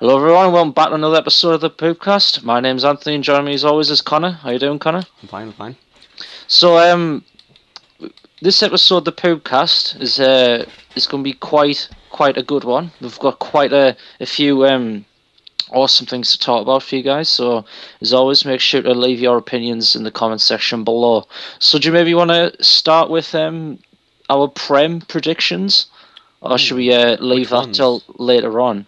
Hello everyone, welcome back to another episode of the Poopcast. My name's Anthony and joining me as always is Connor. How you doing, Connor? I'm fine. So this episode of the Poopcast is going to be quite a good one. We've got quite a few awesome things to talk about for you guys. So as always, make sure to leave your opinions in the comment section below. So do you maybe want to start with our Prem predictions, or should we leave that till later on?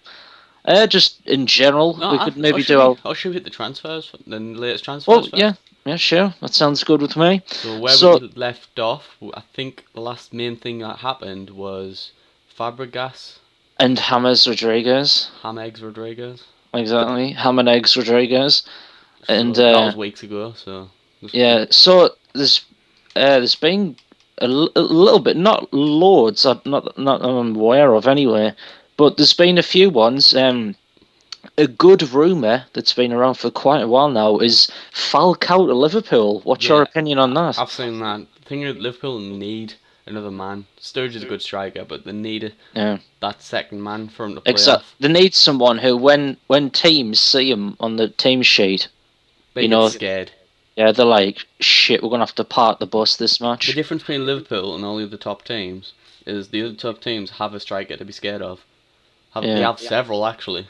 Just in general, we could maybe do. Should we hit the transfers, the latest transfers Well, first? yeah, sure. That sounds good with me. So where we left off, I think the last main thing that happened was Fabregas and James Rodriguez. James Rodriguez. Exactly, James Rodriguez. So and that was weeks ago. So yeah, so there's been a little bit, not loads, not I'm aware of anyway, but there's been a few ones. A good rumour that's been around for quite a while now is Falcao to Liverpool. What's your opinion on that? I've seen that. I think Liverpool need another man. Sturridge is a good striker, but they need that second man for him to play off. They need someone who, when teams see him on the team sheet, they get scared. Yeah, they're like, shit, we're going to have to park the bus this match. The difference between Liverpool and all the other top teams is the other top teams have a striker to be scared of. They have several, actually.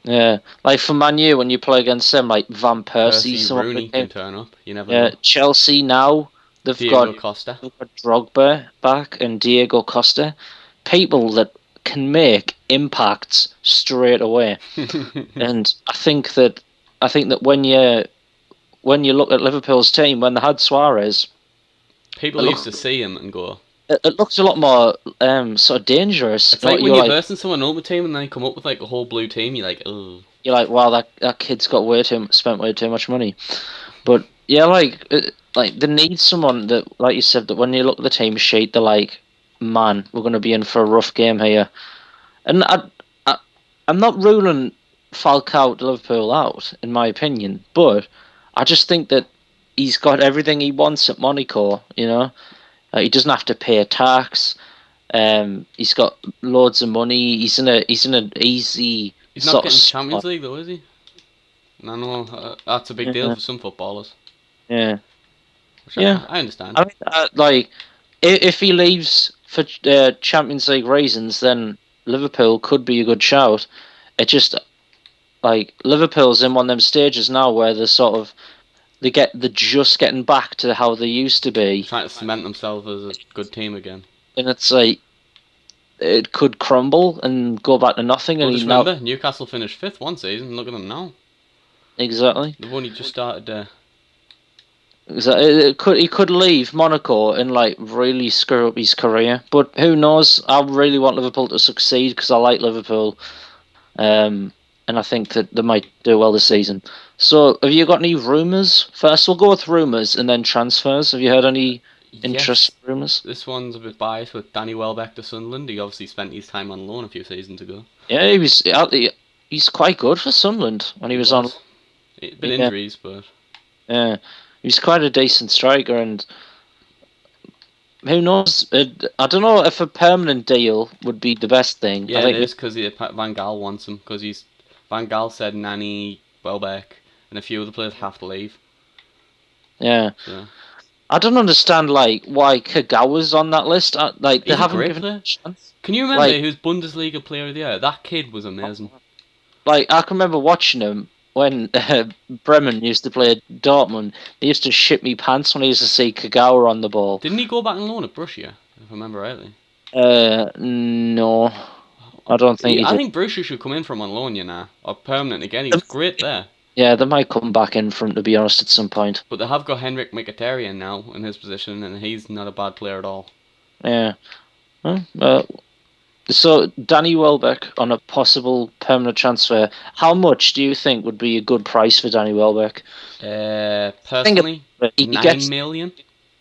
Yeah, like for Man U, when you play against them, like Van Persie, Rooney can turn up. You never know. Chelsea now, they've got Drogba back and Diego Costa. People that can make impacts straight away. And I think that when you look at Liverpool's team, when they had Suarez, people used to see him and go, it looks a lot more sort of dangerous. It's like when you're versing someone on the team and they come up with like a whole blue team, you're like, oh. You're like, wow, that kid's got spent way too much money. But yeah, like they need someone that, like you said, that when you look at the team sheet, they're like, man, we're going to be in for a rough game here. And I'm not ruling Falcao to Liverpool out, in my opinion, but I just think that he's got everything he wants at Monaco, you know. He doesn't have to pay a tax. He's got loads of money. He's in an easy. He's not getting Champions League though, is he? No, that's a big deal for some footballers. Yeah, I understand. I mean, like, if he leaves for Champions League reasons, then Liverpool could be a good shout. It just like Liverpool's in one of them stages now where they're just getting back to how they used to be. Trying to cement themselves as a good team again. And it's like, it could crumble and go back to nothing. Well, just remember, Newcastle finished 5th one season, look at them now. Exactly. They've only just started... He could leave Monaco and like really screw up his career. But who knows? I really want Liverpool to succeed because I like Liverpool. And I think that they might do well this season. So, have you got any rumours? First, we'll go with rumours and then transfers. Have you heard any interest rumours? This one's a bit biased with Danny Welbeck to Sunderland. He obviously spent his time on loan a few seasons ago. Yeah, he's quite good for Sunderland when he was on. Been injuries, but... Yeah, he's quite a decent striker, and who knows? I don't know if a permanent deal would be the best thing. Yeah, I think it is because Van Gaal wants him, because Van Gaal said Nani, Welbeck, and a few other players have to leave. Yeah. So. I don't understand why Kagawa's on that list. They haven't given him a chance. Can you remember who's Bundesliga Player of the Year? That kid was amazing. I can remember watching him when Bremen used to play at Dortmund. They used to shit me pants when I used to see Kagawa on the ball. Didn't he go back and loan at Borussia, if I remember rightly? No. I don't think he did. I think Borussia should come in from on loan, or permanent again. He was great there. Yeah, they might come back in from, to be honest, at some point. But they have got Henrik Mkhitaryan now in his position, and he's not a bad player at all. Yeah. Well, so Danny Welbeck on a possible permanent transfer. How much do you think would be a good price for Danny Welbeck? Personally, 9 million.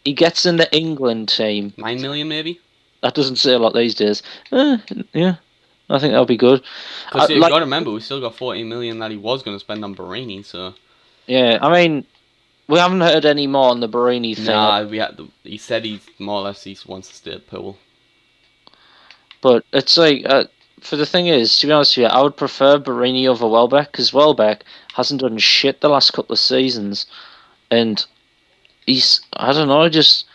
He gets in the England team. 9 million, maybe. That doesn't say a lot these days. Yeah. I think that'll be good. Because you've got to remember, we still got 14 million that he was going to spend on Barini, so... Yeah, I mean, we haven't heard any more on the Barini thing. Nah, he said he wants to stay at Pool. But it's like, for the thing is, to be honest with you, I would prefer Barini over Welbeck because Welbeck hasn't done shit the last couple of seasons, and I don't know, I just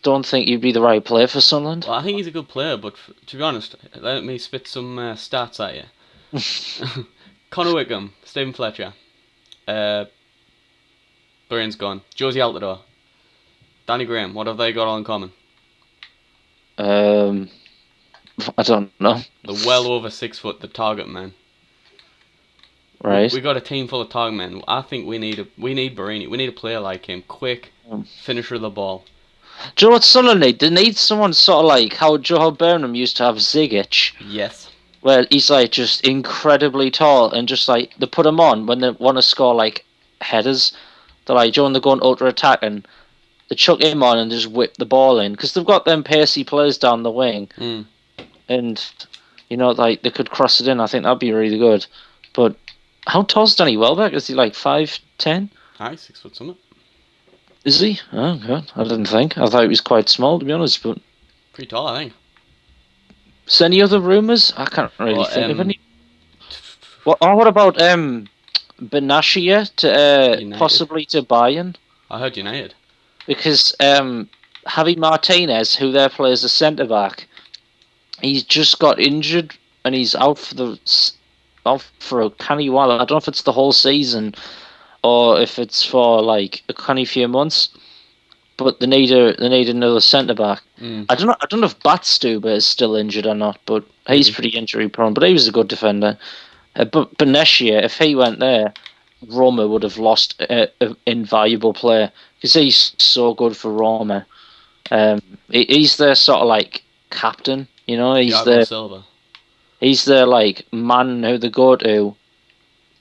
don't think he'd be the right player for Sunderland. Well, I think he's a good player, but to be honest, let me spit some stats at you. Connor Wickham, Stephen Fletcher, Brian's gone, Josie Altidore, Danny Graham. What have they got all in common? I don't know. They're well over 6 foot, the target men. Right. We got a team full of target men. I think we need Barini. We need a player like him, quick, finisher of the ball. Do you know what Sunderland need? They need someone sort of like how Joe Burnham used to have Zigic. Yes. Where he's like just incredibly tall and just like they put him on when they want to score like headers. They're like, Joe, and they're going ultra attacking. They chuck him on and just whip the ball in because they've got them pacey players down the wing, and you know like they could cross it in. I think that'd be really good. But how tall's Danny Welbeck? Is he like 5'10"? Aye, 6 foot something. Is he? Oh god, I didn't think. I thought he was quite small to be honest. But pretty tall, I think. So any other rumours? I can't really think of any. What about Benashia to possibly to Bayern? I heard United. Because Javi Martinez, who their player as a centre back, he's just got injured and he's out for a canny while. I don't know if it's the whole season or if it's for like a canny few months. But they need another centre back. I don't know if Batstuber is still injured or not, but he's pretty injury prone. But he was a good defender. But Benashia, if he went there, Roma would have lost an invaluable player because he's so good for Roma. He's their sort of like captain, you know. He's their like man who they go to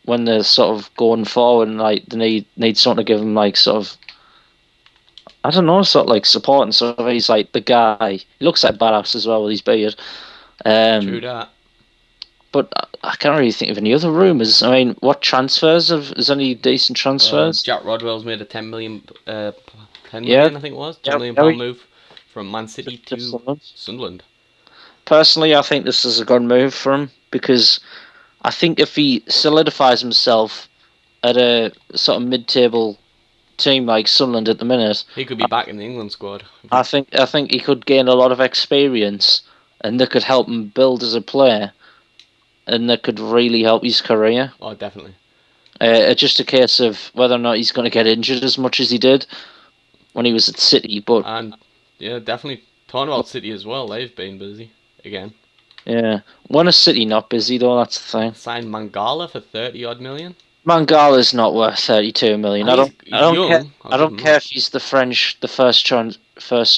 when they're sort of going forward and like they need someone to give them like sort of, I don't know, sort of like support and stuff. He's like the guy. He looks like badass as well with his beard. True that. But I can't really think of any other rumours. I mean, what transfers? Is any decent transfers? Jack Rodwell's made a 10 million, I think it was, £10 million move from Man City to Sunderland. Personally, I think this is a good move for him because I think if he solidifies himself at a sort of mid-table team like Sunderland at the minute, he could be back in the England squad. I think he could gain a lot of experience and that could help him build as a player. And that could really help his career. Oh, definitely. It's just a case of whether or not he's going to get injured as much as he did when he was at City. And yeah, definitely. Talking about City as well, they've been busy again. Yeah, when is City not busy though? That's the thing. Signed Mangala for 30-odd million. Mangala's not worth 32 million. I don't care if he's the first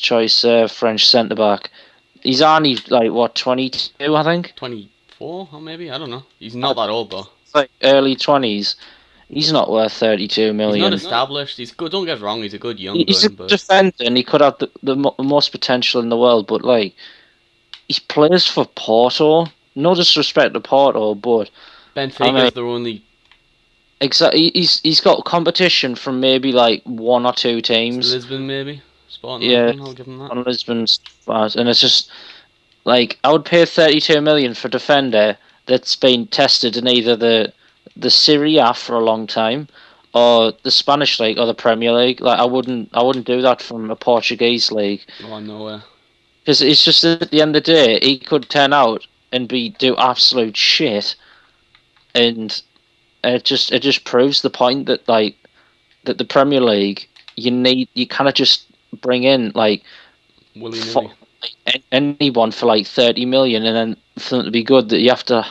choice French centre back. He's only like what 22, I think. 24 or maybe, I don't know. He's not that old though. It's like early 20s. He's not worth 32 million. He's not established. He's good. Don't get me wrong. He's a good young gun. He's a defender and he could have the most potential in the world. But like, he plays for Porto. No disrespect to Porto, but Benfica's their only. Exactly. He's got competition from maybe like one or two teams. Lisbon maybe. Sporting Lisbon, I'll give him that. On Lisbon's part, and it's just. Like, I would pay 32 million for a defender that's been tested in either the Serie A for a long time, or the Spanish league, or the Premier League. Like, I wouldn't do that from a Portuguese league. Oh, nowhere. Because it's just at the end of the day, he could turn out and do absolute shit, and it just proves the point that like that the Premier League you kind of just bring in like. Willy-nilly. Anyone for like 30 million, and then for them to be good, that you have to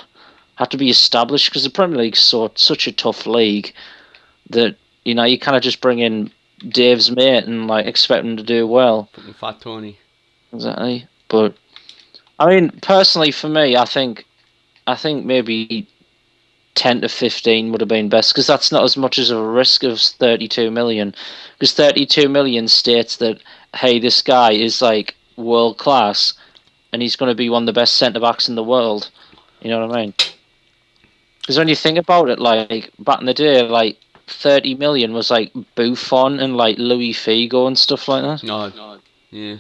be established because the Premier League's such a tough league that you kind of just bring in Dave's mate and like expect him to do well. Fucking Fat Tony. Exactly, but I mean, personally, for me, I think maybe 10 to 15 would have been best because that's not as much as a risk of 32 million. Because 32 million states that hey, this guy is like world class and he's going to be one of the best centre backs in the world. You know what I mean? Because when you think about it, like back in the day, like 30 million was like Buffon and like Louis Figo and stuff like that. No, yeah.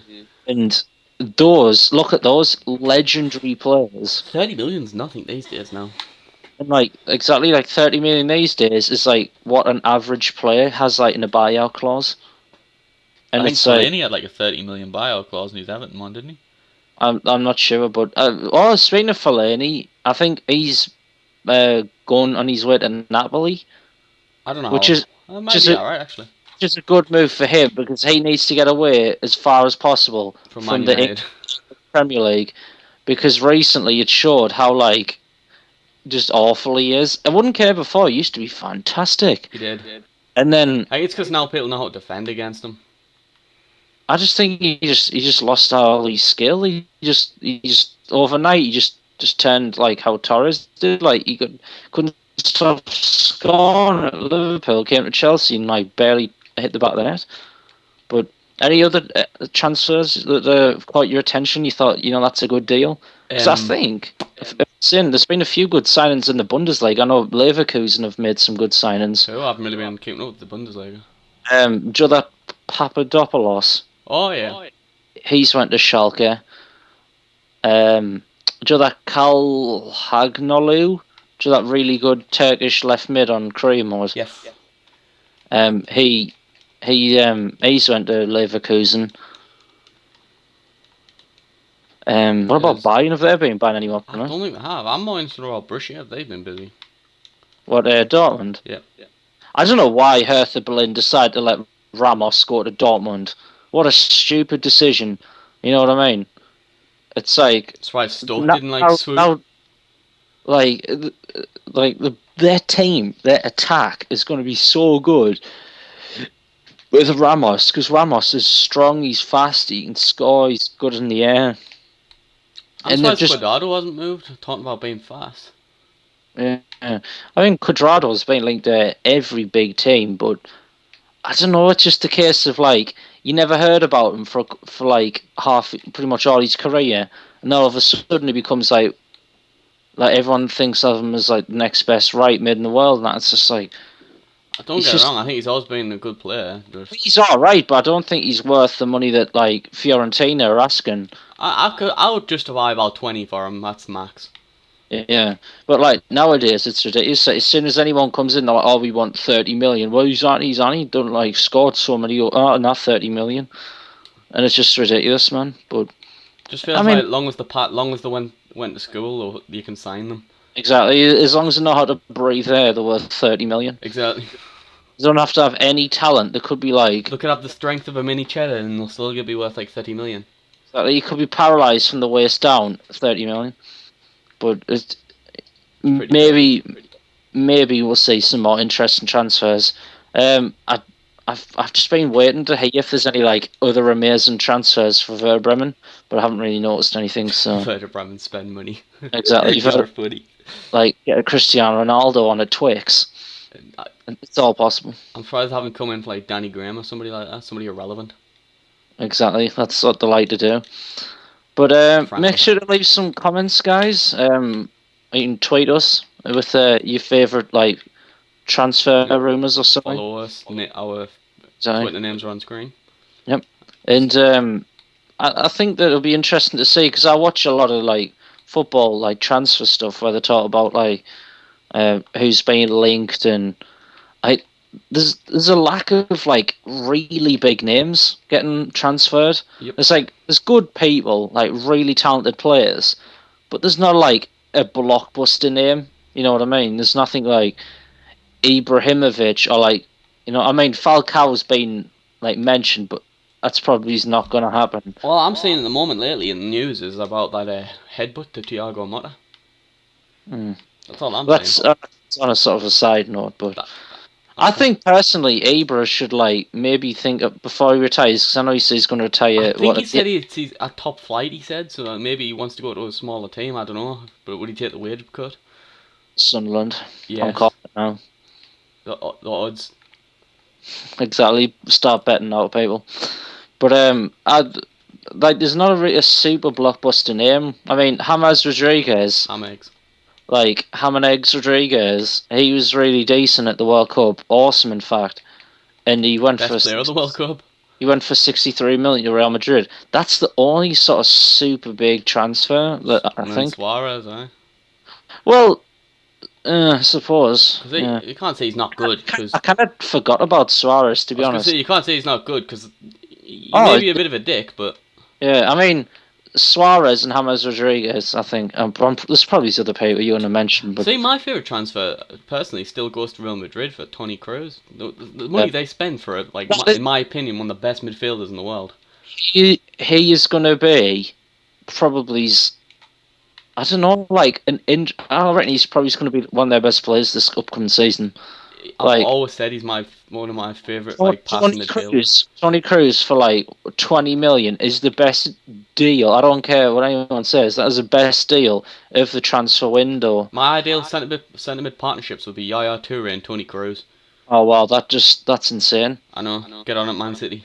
And look at those legendary players. 30 million's nothing these days now. And like exactly like 30 million these days is like what an average player has like in a buyout clause. And I think Fellaini had like a 30 million buyout clause in his Everton one, didn't he? I'm not sure, but speaking of Fellaini, I think he's going on his way to Napoli. I don't know. Which is might be alright actually. Just a good move for him because he needs to get away as far as possible from the Premier League, because recently it showed how like just awful he is. I wouldn't care before. He used to be fantastic. He did. And then I think it's because now people know how to defend against him. I just think he just lost all his skill. He just overnight he just turned like how Torres did. Like he couldn't stop scoring at Liverpool. Came to Chelsea and like barely hit the back of the net. But any other transfers that caught your attention? You thought that's a good deal? Because I think there's been a few good signings in the Bundesliga. I know Leverkusen have made some good signings. Who? I haven't really been keeping up with the Bundesliga. Jota Papadopoulos. Oh yeah. He's went to Schalke. Jota Kalhagnolu. That really good Turkish left mid on Creamers. Yes. He's went to Leverkusen. What about Bayern? Have they been buying anyone? I don't think they have. I'm more interested about Borussia. They've been busy. What, Dortmund? Yeah. I don't know why Hertha Berlin decided to let Ramos go to Dortmund. What a stupid decision. You know what I mean? It's like... That's why Stoke didn't swoop. Their team, their attack is going to be so good with Ramos, because Ramos is strong, he's fast, he can score, he's good in the air. I'm surprised Cuadrado hasn't moved, talking about being fast. Yeah, I think Cuadrado's been linked to every big team, but I don't know, it's just a case of like, you never heard about him for like pretty much all his career, and all of a sudden he becomes like everyone thinks of him as like the next best right mid in the world, and that's just like... Don't get me wrong, I think he's always been a good player. He's alright, but I don't think he's worth the money that like Fiorentina are asking. I would justify about 20 for him, that's max. Yeah, but like nowadays it's ridiculous. As soon as anyone comes in, they're like, "Oh, we want 30 million." Well, he's only done like scored so many. Not 30 million, and it's just ridiculous, man. But just feels like long as they went to school, or you can sign them. Exactly. As long as they know how to breathe air, they're worth 30 million. Exactly. They don't have to have any talent. They could be like... They could have the strength of a mini cheddar and they'll still be worth like 30 million. Exactly. You could be paralysed from the waist down, 30 million. But it's... Maybe we'll see some more interesting transfers. I've just been waiting to hear if there's any like other amazing transfers for Werder Bremen, but I haven't really noticed anything. So Werder Bremen spend money. Exactly. Like get a Cristiano Ronaldo on a Twix. It's all possible. I'm surprised they haven't come in for like Danny Graham or somebody like that, somebody irrelevant. Exactly, that's what they like to do. But make sure to leave some comments, guys. You can tweet us with your favourite like transfer rumours or something. Follow us. Our Twitter names are on screen. Yep. And I think that it'll be interesting to see, because I watch a lot of like football like transfer stuff where they talk about like who's being linked, and there's a lack of like really big names getting transferred. Yep. There's good people, like really talented players, but there's not like a blockbuster name. You know what I mean? There's nothing like Ibrahimovic or like, Falcao's been like mentioned, but that's probably not going to happen. Well, I'm seeing at the moment lately in the news is about that headbutt to Thiago Motta. That's all I'm saying. That's on a sort of a side note, but I think personally Ibra should like maybe think of, before he retires, because I know he says he's going to retire. I think he said he's a top flight, he said, so maybe he wants to go to a smaller team, I don't know, but would he take the wage cut? Sunderland. Yeah. I'm calling it now. The odds. Exactly. Start betting out people. But there's not a super blockbuster name. I mean, James Rodriguez. Like James Rodriguez, he was really decent at the World Cup. Awesome, in fact. And he went best player of the World Cup. He went for 63 million to Real Madrid. That's the only sort of super big transfer that I think. Suarez, eh? Well, I suppose. Because you can't say he's not good. I kind of forgot about Suarez, to be honest. You can't say he's not good because he may be a bit of a dick, but yeah, I mean, Suarez and James Rodriguez. I think there's probably these other people you want to mention. But see, my favorite transfer personally still goes to Real Madrid for Toni Kroos. The money they spend for it, like in my opinion, one of the best midfielders in the world. He is going to be probably. I don't know, like I reckon he's probably going to be one of their best players this upcoming season. I've always said he's one of my favourite passing midfielders. Toni Kroos for like 20 million is the best deal. I don't care what anyone says. That is the best deal of the transfer window. My ideal centre mid partnerships would be Yaya Toure and Toni Kroos. Oh wow, that's insane. I know. Get on at Man City.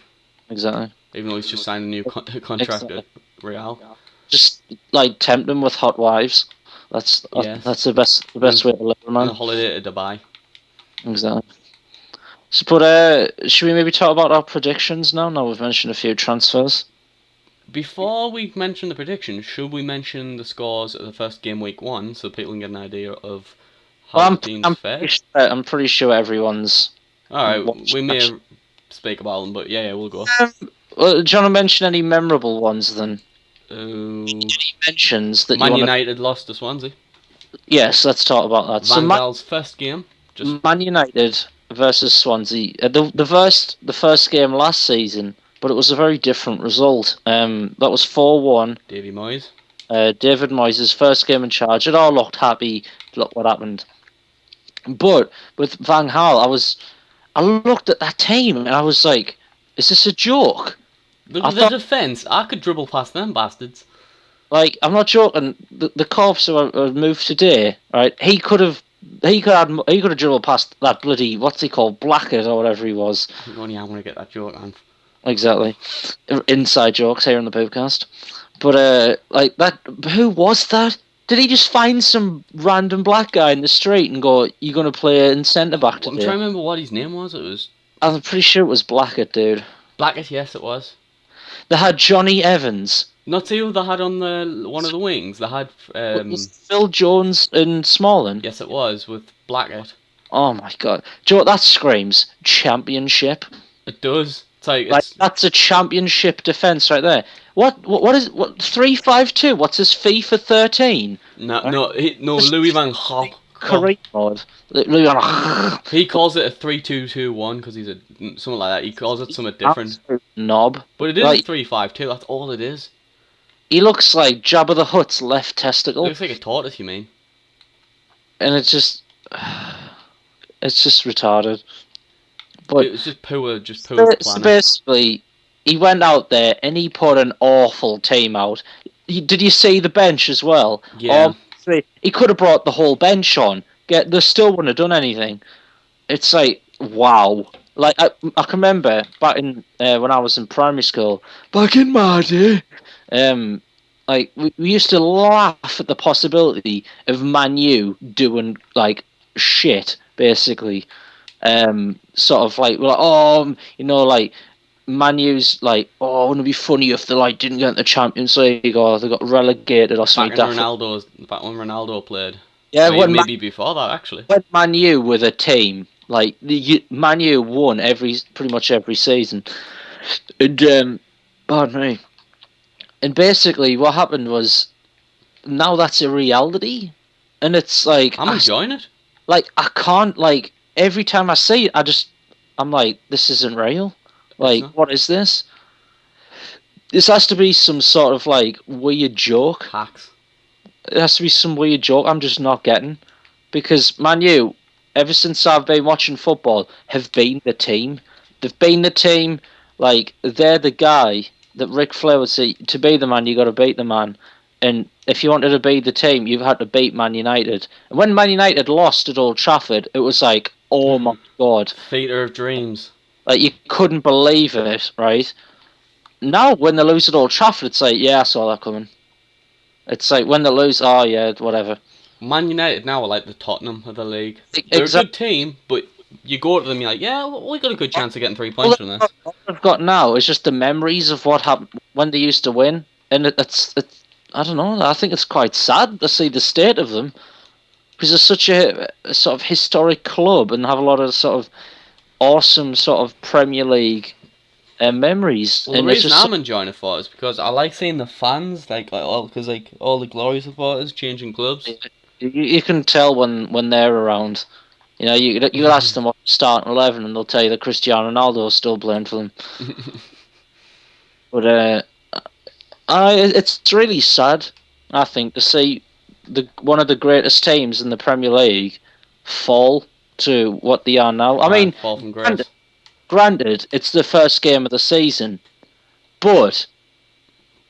Exactly. Even though he's just signed a new contract at Real. Just like tempt them with hot wives. That's the best way to live, man. And a holiday to Dubai. Exactly. So, but should we maybe talk about our predictions now? Now we've mentioned a few transfers. Before we mention the predictions, should we mention the scores of the first game week 1 so people can get an idea of how the teams fared? I'm pretty sure everyone's. Alright, we may speak about them, but yeah, we'll go. Well, do you want to mention any memorable ones then? Any mentions that Man United lost to Swansea. Yes, let's talk about that. Van Gaal's first game. Man United versus Swansea. The first game last season, but it was a very different result. That was 4-1. David Moyes. David Moyes' first game in charge. It all looked happy. Look what happened. But with Van Gaal, I looked at that team and I was like, is this a joke? The defence, I could dribble past them bastards. Like, I'm not joking. The corpse who moved today, right? He could have dribbled past that bloody, what's he called, Blackett or whatever he was. Only I want to get that joke on. Exactly, inside jokes here on the Poopcast. But like that, who was that? Did he just find some random black guy in the street and go, "You're gonna play in centre back today"? I'm trying to remember what his name was. I'm pretty sure it was Blackett, dude. Blackett, yes, it was. They had Johnny Evans. Not who they had on one of the wings. They had was Phil Jones and Smalling. Yes, it was with Blackett. Oh my god, do you know what that screams? Championship. It does. It's like that's a championship defense right there. What 3-5-2? What's his FIFA 13? No, Louis van Gaal. Career mode. Louis van Gaal. He calls it a 3-2-2-1 because he's something like that. He calls it something different. Knob. But it is a 3-5-2. That's all it is. He looks like Jabba the Hutt's left testicle. He looks like a tortoise, you mean? And it's just retarded. But it was just poor so basically, he went out there and he put an awful team out. Did you see the bench as well? Yeah. He could have brought the whole bench on. They still wouldn't have done anything. It's like, wow. Like, I can remember back in when I was in primary school, back in my day, like, we used to laugh at the possibility of Man U doing, like, shit, basically. Sort of like, like Man U's like, wouldn't it be funny if they like didn't get in the Champions League or they got relegated or something. Back when Ronaldo played. Yeah, maybe before that actually. When Man U with a team, like Man U won pretty much every season, and pardon me. And basically, what happened was, now that's a reality, and it's like I'm enjoying it. Like I can't like. Every time I see it, I'm like, this isn't real. Like, what is this? This has to be some sort of, like, weird joke. Hacks. It has to be some weird joke I'm just not getting. Because Man U, ever since I've been watching football, have been the team. They've been the team. Like, they're the guy that Ric Flair would say, to be the man, you got to beat the man. And if you wanted to be the team, you've had to beat Man United. And when Man United lost at Old Trafford, it was like, oh my god. Theatre of dreams. Like, you couldn't believe it, right? Now, when they lose at Old Trafford, it's like, yeah, I saw that coming. It's like, when they lose, oh yeah, whatever. Man United now are like the Tottenham of the league. They're a good team, but you go to them, you're like, yeah, we got a good chance of getting 3 points from this. They've got now is just the memories of what happened when they used to win, and it's I don't know. I think it's quite sad to see the state of them because it's such a sort of historic club and have a lot of sort of awesome sort of Premier League memories. Well, the And it's reason just I'm enjoying it for is because I like seeing the fans, like all the glory supporters changing clubs. you can tell when they're around. You know, you ask them what starting 11, and they'll tell you that Cristiano Ronaldo is still playing for them. But it's really sad, I think, to see one of the greatest teams in the Premier League fall to what they are now. I mean, Fall from grace. granted, it's the first game of the season, but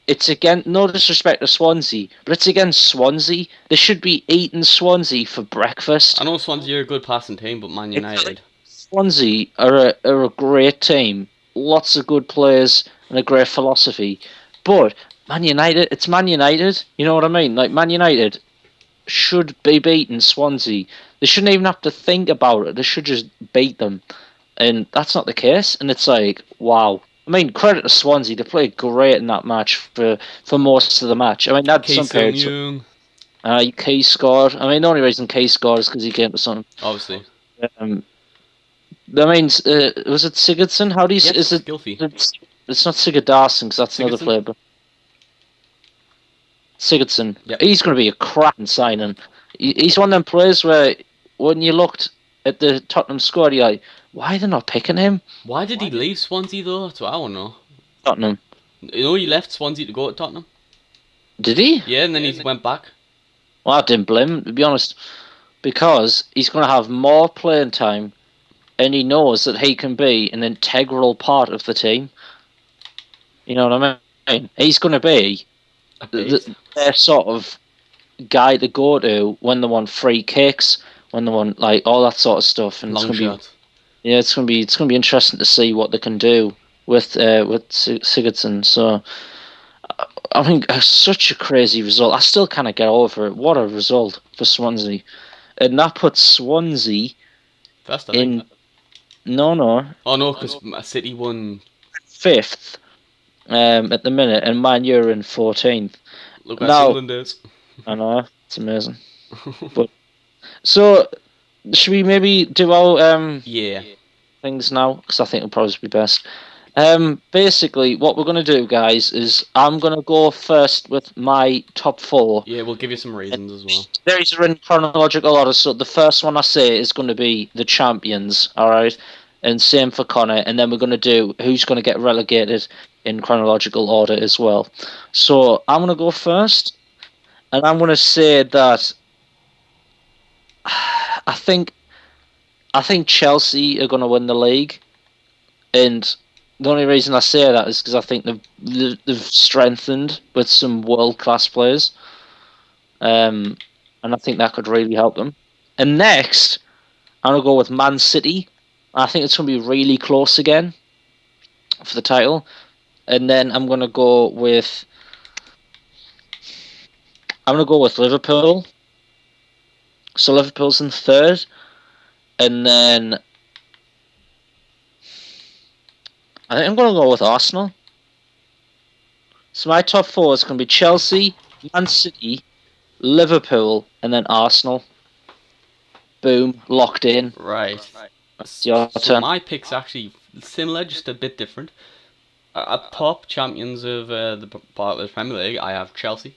it's against, no disrespect to Swansea, but it's against Swansea. They should be eating Swansea for breakfast. I know Swansea are a good passing team, but Man United. Swansea are a great team. Lots of good players and a great philosophy. But Man United, it's Man United. You know what I mean? Like, Man United should be beating Swansea. They shouldn't even have to think about it. They should just beat them. And that's not the case. And it's like, wow. I mean, credit to Swansea. They played great in that match for most of the match. I mean, that's some periods. Key scored. I mean, the only reason Key scored is because he came to something. Obviously. I mean, was it Sigurdsson? How do you... Yes, is it? Gylfi. It's not Sigurdsson, because that's another player. But Sigurdsson. Yep. He's going to be a cracking signing. He's one of them players where, when you looked at the Tottenham squad, you're like, why are they not picking him? Why did he leave Swansea, though? That's what I want to know. Tottenham. You know he left Swansea to go to Tottenham? Did he? Yeah, and then he went back. Well, I didn't blame him, to be honest, because he's going to have more playing time, and he knows that he can be an integral part of the team. You know what I mean? He's going to be their sort of guy to go to when they want free kicks, when they want like all that sort of stuff. And Long shot. It's going to be interesting to see what they can do with Sigurdsson. So I think such a crazy result. I still kind of get over it. What a result for Swansea, and that puts Swansea first, I think. No. Oh no, because City won 5th at the minute, and Man U are in 14th. Look where England is. I know, it's amazing. But so, should we maybe do our things now? Because I think it'll probably be best. Basically, what we're going to do, guys, is I'm going to go first with my top 4. Yeah, we'll give you some reasons as well. These are in chronological order, so the first one I say is going to be the champions, alright? And same for Connor, and then we're going to do who's going to get relegated in chronological order as well. So, I'm going to go first, and I'm going to say that I think Chelsea are going to win the league, and the only reason I say that is because I think they've strengthened with some world-class players. And I think that could really help them. And next, I'm going to go with Man City. I think it's going to be really close again for the title. And then I'm going to go with Liverpool. So Liverpool's in 3rd. And then I think I'm going to go with Arsenal. So my top 4 is going to be Chelsea, Man City, Liverpool, and then Arsenal. Boom, locked in. Right. That's your turn. My pick's actually similar, just a bit different. At top champions of the part of the Premier League, I have Chelsea.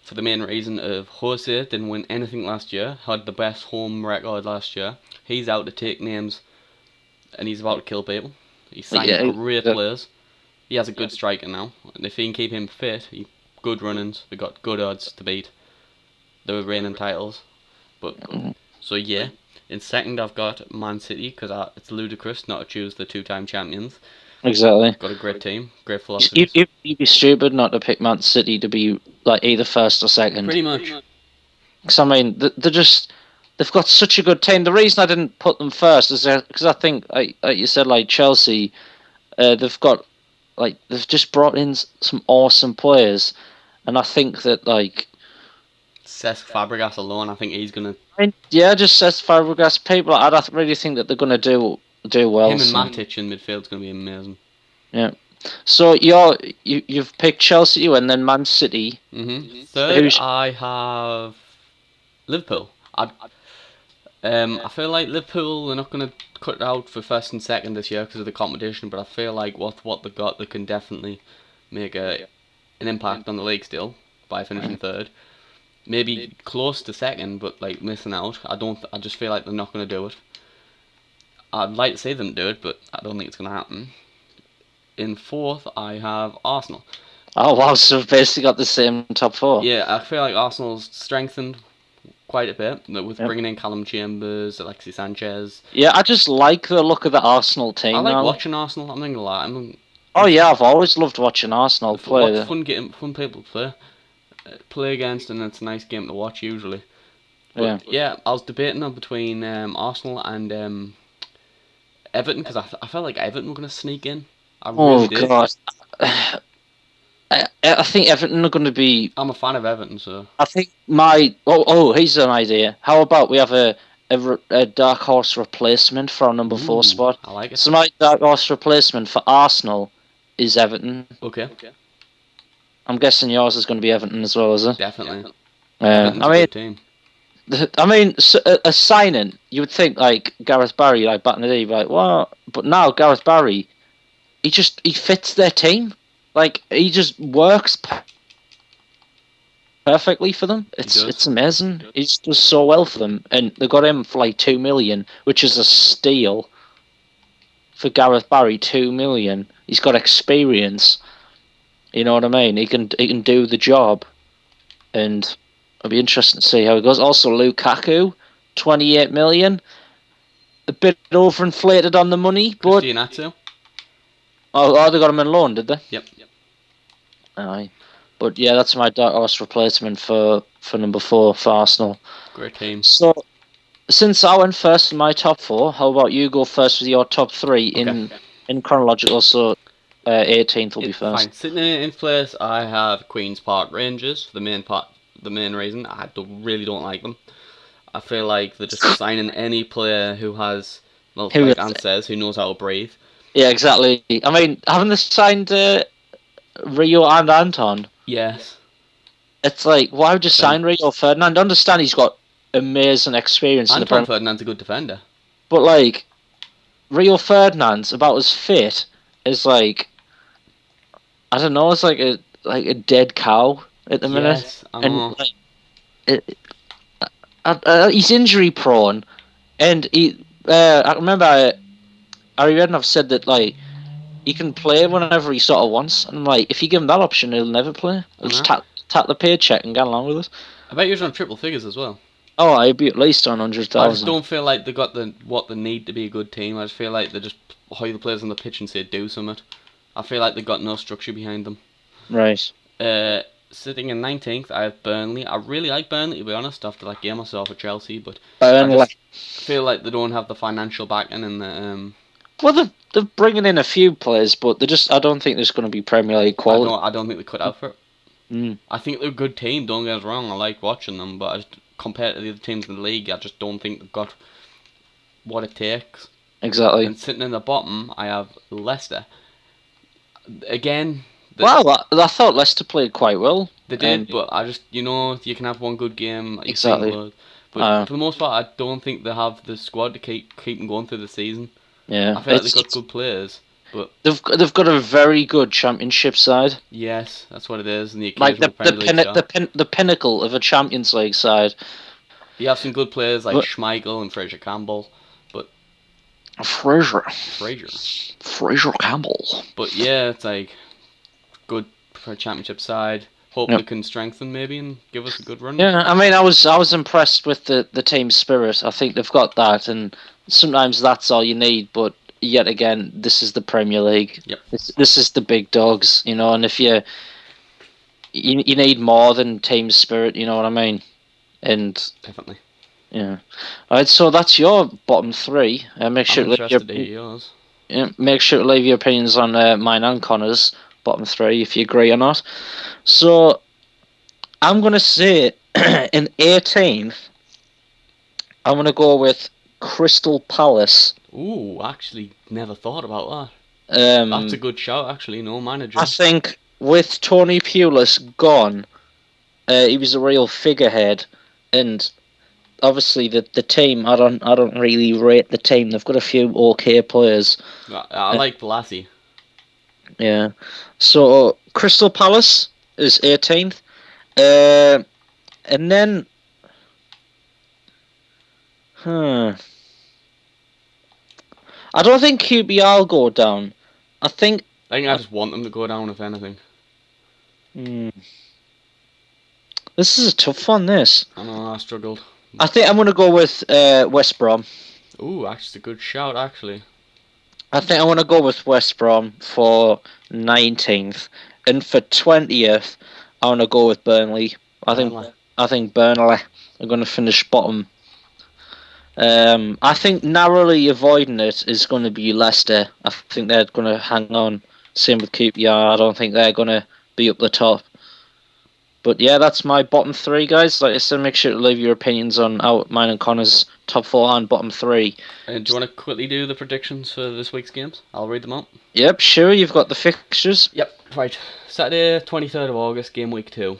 For the main reason of Jose didn't win anything last year, had the best home record last year. He's out to take names, and he's about to kill people. He's signed great players. He has a good striker now. And if he can keep him fit, good runnings. They got good odds to beat the reigning titles. But so yeah, in second I've got Man City because it's ludicrous not to choose the 2-time champions. Exactly. Got a great team, great philosophy. You'd be stupid not to pick Man City to be like either first or second. Pretty much. Because I mean, they've got such a good team. The reason I didn't put them first is because I think, like you said, like Chelsea, they've just brought in some awesome players, and I think that like Cesc Fabregas alone, I think he's gonna. Just Cesc Fabregas. People, I really think that they're gonna do well. Him and Matic in midfield's gonna be amazing. Yeah. So you've picked Chelsea and then Man City. Third, Who's I have Liverpool. I feel like Liverpool are not going to cut it out for first and second this year because of the competition, but I feel like what they got, they can definitely make an impact on the league still by finishing third. Maybe close to second, but like missing out. I just feel like they're not going to do it. I'd like to see them do it, but I don't think it's going to happen. In fourth, I have Arsenal. Oh wow, so we've basically got the same top four. Yeah, I feel like Arsenal's strengthened quite a bit with Yep. bringing in Callum Chambers, Alexis Sanchez. Yeah, I just like the look of the Arsenal team I like now. watching Arsenal. I'm not gonna lie. Oh yeah, I've always loved watching Arsenal play. What's fun people to play against, and it's a nice game to watch usually. But, yeah, I was debating between Arsenal and Everton because I felt like Everton were gonna sneak in. I really did. God. I think Everton are going to be. I'm a fan of Everton, so. I think here's an idea. How about we have a dark horse replacement for our number 4 spot? I like it. So my dark horse replacement for Arsenal is Everton. Okay. I'm guessing yours is going to be Everton as well, is it? Definitely. I mean, a signing, you would think like Gareth Barry, like back in the day, like what? But now Gareth Barry, he fits their team. Like he just works perfectly for them. It's amazing. He just does so well for them, and they got him for like 2 million, which is a steal for Gareth Barry. 2 million. He's got experience. You know what I mean? He can do the job, and it'll be interesting to see how it goes. Also, Lukaku, 28 million, a bit overinflated on the money, but they got him in loan, did they? Yep. Aye. But yeah, that's my dark horse replacement for number 4 for Arsenal. Great team. So, since I went first in my top 4, how about you go first with your top 3 in chronological? So, 18th will be first. Fine. Sitting in place, I have Queen's Park Rangers. The main reason I really don't like them. I feel like they're just signing any player who has, like Ant says, who knows how to breathe. Yeah, exactly. I mean, haven't they signed Rio and Anton? Yes. It's like, why would you sign Rio Ferdinand? I understand he's got amazing experience. Anton Ferdinand's a good defender. But, like, Rio Ferdinand's about as fit as, like, I don't know, it's like a dead cow at the minute. Yes, I know. And he's injury prone, and I remember Harry Redknapp said that like he can play whenever he sort of wants, and like if you give him that option, he'll never play. He'll just tap the paycheck and get along with it. I bet you're on triple figures as well. Oh, I'd be at least on 100,000. I just don't feel like they got what they need to be a good team. I just feel like they just hire the players on the pitch and say do something. I feel like they got no structure behind them. Right. Sitting in 19th, I have Burnley. I really like Burnley, to be honest, after that game I saw for Chelsea, but Burnley. I just feel like they don't have the financial backing and the Well, they're bringing in a few players, but I don't think there's going to be Premier League quality. I don't think they cut out for it. I think they're a good team, don't get us wrong, I like watching them, but compared to the other teams in the league, I just don't think they've got what it takes. Exactly. And sitting in the bottom, I have Leicester. Again... I thought Leicester played quite well. They did, but I just, you can have one good game. Exactly. But for the most part, I don't think they have the squad to keep them going through the season. Yeah. I feel like they've got good players, but they've got a very good Championship side. Yes, that's what it is. And the the pinnacle of a Champions League side. You have some good players like Schmeichel and Fraser Campbell, but Fraser Campbell. But yeah, it's like good for a Championship side. Hope they can strengthen maybe and give us a good run. Yeah, I mean, I was impressed with the team spirit. I think they've got that, and sometimes that's all you need. But yet again, this is the Premier League. Yep. This is the big dogs, and if you need more than team spirit, you know what I mean? And definitely. Yeah. All right, so that's your bottom 3. Make sure to leave yours. Yeah, make sure to leave your opinions on mine and Connor's bottom 3 if you agree or not. So I'm gonna say in 18th, I'm gonna go with Crystal Palace. Ooh, actually never thought about That's a good shout, actually. No manager. I think with Tony Pulis gone, he was a real figurehead, and obviously the team. I don't really rate the team. They've got a few okay players. I like Blassie. Yeah. So Crystal Palace is 18th, and then, I don't think QPR will go down. I think I just want them to go down, if anything. This is a tough one. This. I know, I struggled. I think I'm gonna go with West Brom. Ooh, actually, a good shout, actually. I think I want to go with West Brom for 19th, and for 20th, I want to go with Burnley. I think Burnley are going to finish bottom. I think narrowly avoiding it is going to be Leicester. I think they're going to hang on. Same with QPR. I don't think they're going to be up the top. But yeah, that's my bottom three, guys. Like I said, make sure to leave your opinions on mine and Connor's top four and bottom three. And do you want to quickly do the predictions for this week's games? I'll read them out. Yep, sure. You've got the fixtures. Yep, right. Saturday, 23rd of August, game week 2.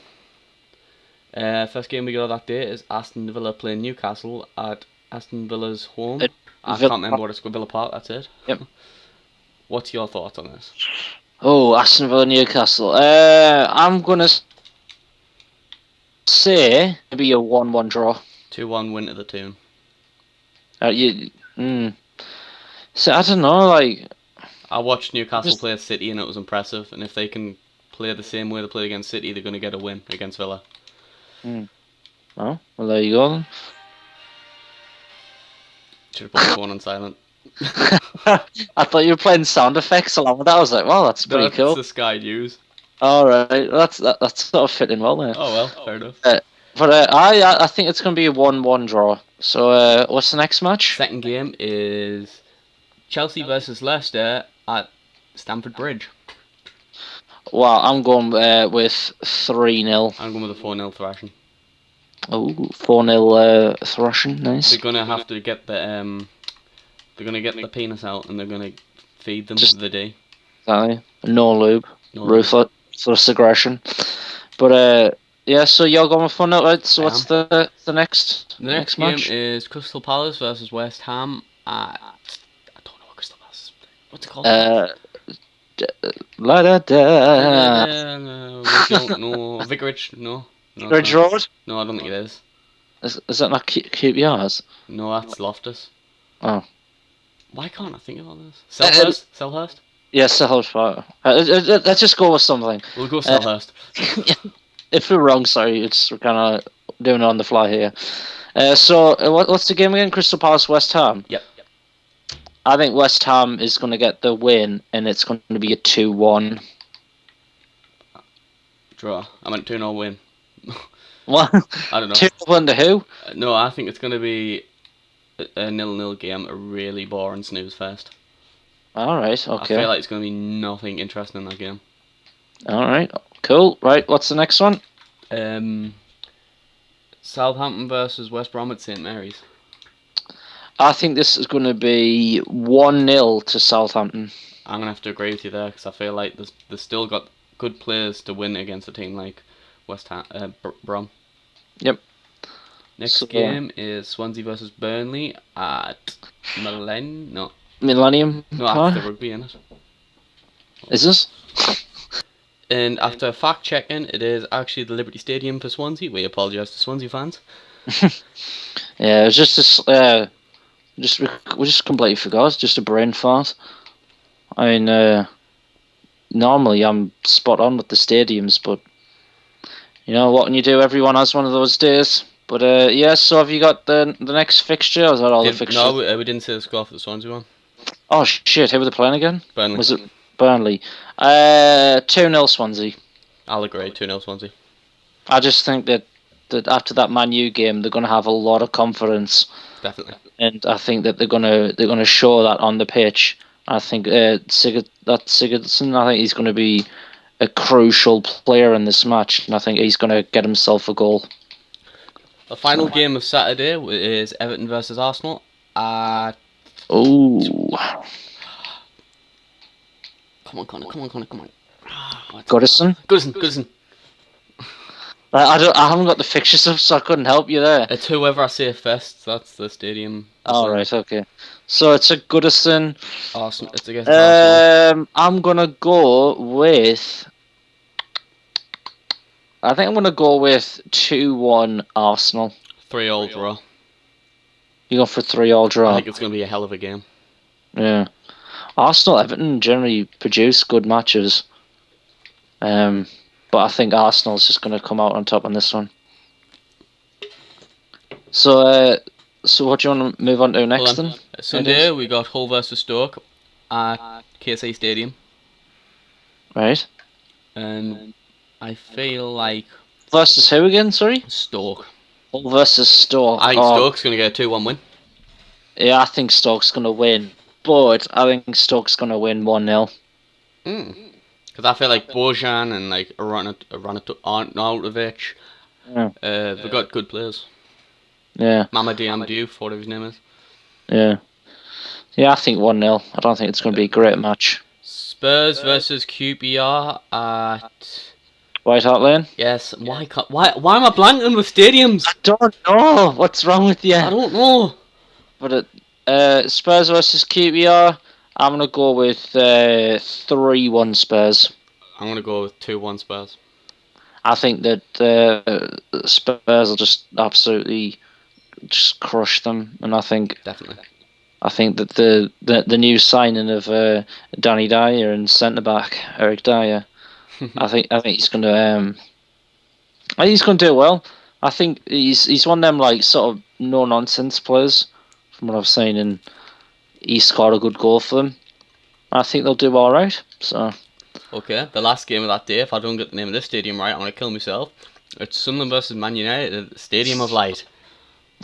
First game we got that day is Aston Villa playing Newcastle at Aston Villa's home. I can't remember what it's called. Villa Park, that's it. Yep. What's your thoughts on this? Oh, Aston Villa Newcastle. I'm going to say maybe a 1-1 draw. 2-1 win to the tune. So I don't know, like... I watched Newcastle play City and it was impressive, and if they can play the same way they played against City, they're going to get a win against Villa. Oh, well, there you go then. Should have put the phone on silent. I thought you were playing sound effects along with that. I was like, well, that's pretty cool. That's the Sky News. Alright, that's sort of fitting well there. Oh well, fair enough. I think it's going to be a 1-1 draw. So what's the next match? Second game is Chelsea versus Leicester at Stamford Bridge. Well, I'm going with 3-0. I'm going with a 4-0 thrashing. Oh, 4-0 thrashing, nice. They're gonna have to get the they're gonna get the penis out and they're gonna feed them Just the day. Exactly. No lube. Ruthless aggression. But yeah, so you're going with 4-0, right? So what's the next next match? game is Crystal Palace versus West Ham at I don't know what Crystal Palace is. What's it called? La da da. We don't know. Vicarage? No. Vicarage Road? No, I don't think it is. Is that not QPR's? No, that's Loftus. Oh. Why can't I think about this? Selhurst? Yeah, Selhurst. Let's just go with something. We'll go Selhurst. If we're wrong, sorry, we're kind of doing it on the fly here. So what's the game again? Crystal Palace West Ham? Yep. I think West Ham is going to get the win, and it's going to be a 2-1. Draw. I meant 2-0 win. What? I don't know. 2-1 to who? No, I think it's going to be a 0-0 game, a really boring snooze fest. Alright, okay. I feel like it's going to be nothing interesting in that game. Alright, cool. Right, what's the next one? Southampton versus West Brom at St Mary's. I think this is going to be 1-0 to Southampton. I'm going to have to agree with you there, because I feel like there's still got good players to win against a team like Brom. Yep. Next game is Swansea versus Burnley at Millennium No, Park? after the rugby, innit? Is this? And after fact checking, it is actually the Liberty Stadium for Swansea. We apologise to Swansea fans. Yeah, it was we just completely forgot. It's just a brain fart. I mean, normally I'm spot on with the stadiums, but you know what? When you do, everyone has one of those days. But yeah. So have you got the next fixture? Or is that all the fixtures? No, we didn't say the score for the Swansea one. Oh shit! Who were they playing again? Burnley. Was it Burnley? 2-0 Swansea. I'll agree. 2-0 Swansea. I just think that after that Man U game, they're going to have a lot of confidence. Definitely. And I think that they're gonna show that on the pitch. I think Sigurdsson, I think he's going to be a crucial player in this match, and I think he's going to get himself a goal. The final game of Saturday is Everton versus Arsenal. Oh. Come on, Connor. Goodison. I haven't got the fixtures up, so I couldn't help you there. It's whoever I say first. That's the stadium. All right, okay. So it's a Goodison. Arsenal. It's against Arsenal. I'm gonna go with. I think I'm gonna go with 2-1 Arsenal. 3-3 draw. You go for 3-3 draw. I think it's gonna be a hell of a game. Yeah, Arsenal Everton generally produce good matches. But I think Arsenal's just gonna come out on top on this one. So what do you want to move on to next then? Sunday we got Hull versus Stoke at KC Stadium. Right. And I feel like versus who again? Sorry. Stoke. Hull versus Stoke. I think Stoke's gonna get a 2-1 win. Yeah, I think Stoke's gonna win, but I think Stoke's gonna win 1-0. Because I feel like Bojan and like Arnautovic, they've got good players. Yeah. Mamadou Amadou, whatever his name is. Yeah. Yeah, I think 1-0. I don't think it's going to be a great match. Spurs versus QPR at White Hart Lane? Yes. Why am I blanking with stadiums? I don't know. What's wrong with you? I don't know. But Spurs versus QPR, I'm going to go with 3-1 Spurs. I'm going to go with 2-1 Spurs. I think that Spurs will just absolutely just crush them, and I think definitely. I think that the new signing of Danny Dyer and centre back Eric Dyer, I think he's going to do well. I think he's one of them like sort of no nonsense players, from what I've seen, and he scored a good goal for them. I think they'll do all right. So. Okay, the last game of that day, if I don't get the name of this stadium right, I'm going to kill myself. It's Sunderland versus Man United, Stadium of Light.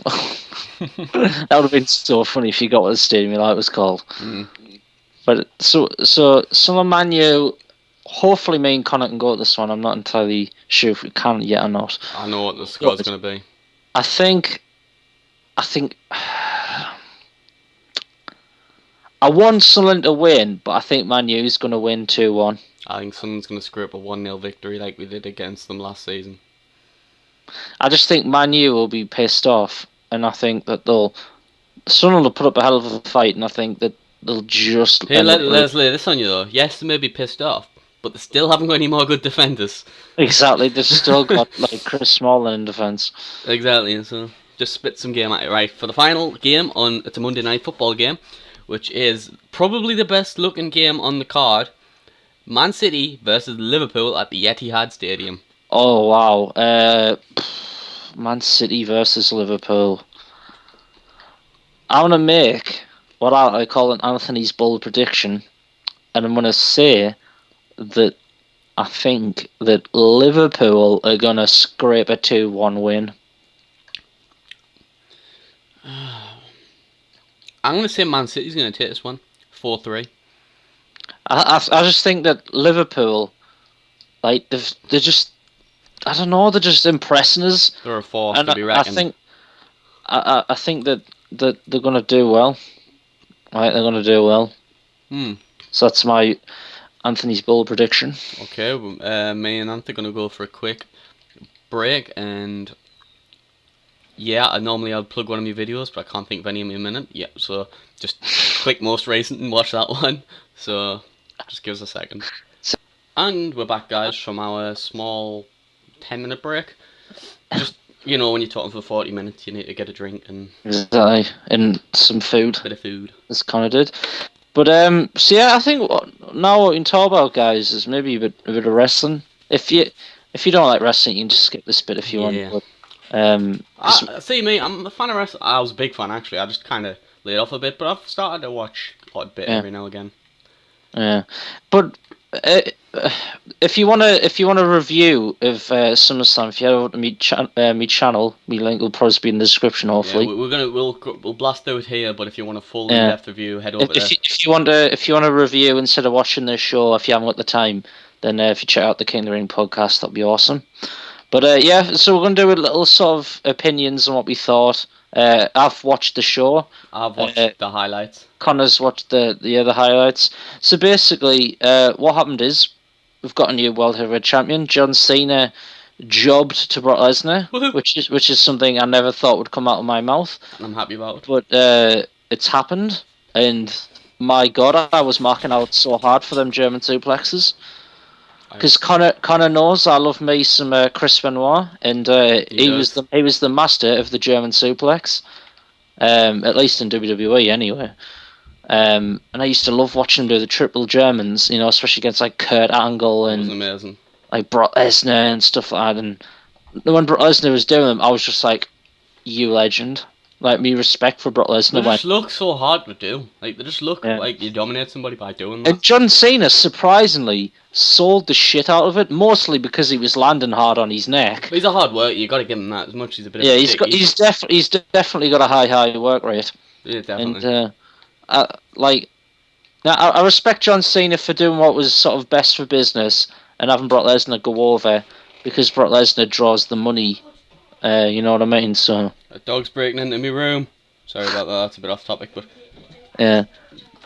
That would have been so funny if you got what the Stadium of Light was called. But so Sunderland Man U, hopefully me and Connor can go at this one. I'm not entirely sure if we can yet or not. I know what the score's going to be. I think I want Sunderland to win, but I think Man U is going to win 2-1. I think Sunderland's going to scrape a 1-0 victory like we did against them last season. I just think Man U will be pissed off, and I think that Sunderland will put up a hell of a fight, and I think that they'll just... Hey, let's lay this on you though. Yes, they may be pissed off, but they still haven't got any more good defenders. Exactly, they've still got like Chris Smalling in defence. Exactly, and so just spit some game at it. Right, for the final game, it's a Monday night football game, which is probably the best looking game on the card. Man City versus Liverpool at the Etihad Stadium. Oh, wow. Man City versus Liverpool. I want to make what I call an Anthony's bold prediction, and I'm going to say that I think that Liverpool are going to scrape a 2-1 win. I'm going to say Man City's going to take this one, 4-3. I just think that Liverpool, like, they're just, I don't know, they're just impressing us. They're a force to be reckoned. I think that they're going to do well. Right, they're going to do well. So that's my Anthony's bold prediction. Okay, me and Anthony are going to go for a quick break, and yeah, normally I'd plug one of my videos, but I can't think of any in a minute. Yeah, so just click most recent and watch that one. So just give us a second. And we're back, guys, from our small 10-minute break. Just, you know, when you're talking for 40 minutes, you need to get a drink and some food. Bit of food. That's kind of did. But so yeah, I think now what we can talk about, guys, is maybe a bit of wrestling. If you don't like wrestling, you can just skip this bit if you want. But, see me, I'm a fan of wrestling. I was a big fan actually. I just kind of laid off a bit, but I've started to watch a bit every now and again. Yeah, but if you want a review of Summerslam, if you head over to me channel, my link will probably be in the description. Hopefully, yeah, we'll blast out here. But if you want a full in-depth review, head over there. If you want a review instead of watching the show, if you haven't got the time, then if you check out the King of the Ring podcast, that'll be awesome. But yeah, so we're going to do a little sort of opinions on what we thought. I've watched the show. I've watched the highlights. Connor's watched the other highlights. So basically, what happened is we've got a new World Heavyweight Champion. John Cena jobbed to Brock Lesnar, Woohoo. which is something I never thought would come out of my mouth. And I'm happy about it. But it's happened, and my God, I was marking out so hard for them German suplexes. Because Connor knows I love me some Chris Benoit, and he was the master of the German suplex, at least in WWE anyway. And I used to love watching him do the triple Germans, especially against like Kurt Angle and It was amazing. Like Brock Lesnar and stuff like that. And when Brock Lesnar was doing them, I was just like, "You legend!" Like me respect for Brock Lesnar. They just look so hard to do. Like they just look like you dominate somebody by doing that. And John Cena surprisingly sold the shit out of it, mostly because he was landing hard on his neck. But he's a hard worker. You got to give him that. As much as he's a bit. Yeah, of a he's definitely got a high work rate. Yeah, definitely. And I respect John Cena for doing what was sort of best for business and having Brock Lesnar go over, because Brock Lesnar draws the money. You know what I mean? So A dog's breaking into my room. Sorry about that. That's a bit off topic, but yeah,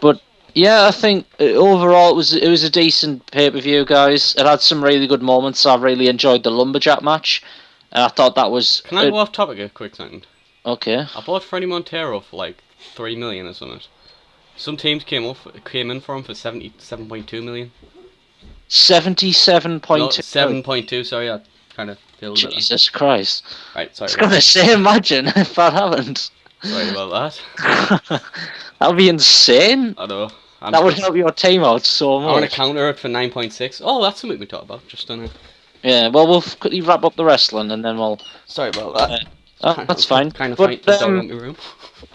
but yeah, I think overall it was a decent pay-per-view, guys. It had some really good moments. I really enjoyed the lumberjack match. I thought that was. Can I go off topic a quick second? Okay. I bought Freddie Montero for like 3 million or something. Some teams came in for him for 77.2 million. 77.2. No, 7.2. Sorry, I kind of feel. Jesus Christ! Right, sorry. I was gonna say, imagine if that happened. Sorry about that. That would be insane. I know. That would help your team out so much. I want to counter it for 9.6. Oh, that's something we talked about. Just done it. Yeah, well, we'll quickly wrap up the wrestling and then we'll. Sorry about that. That's fine. Kind of but, fight the dog in my room.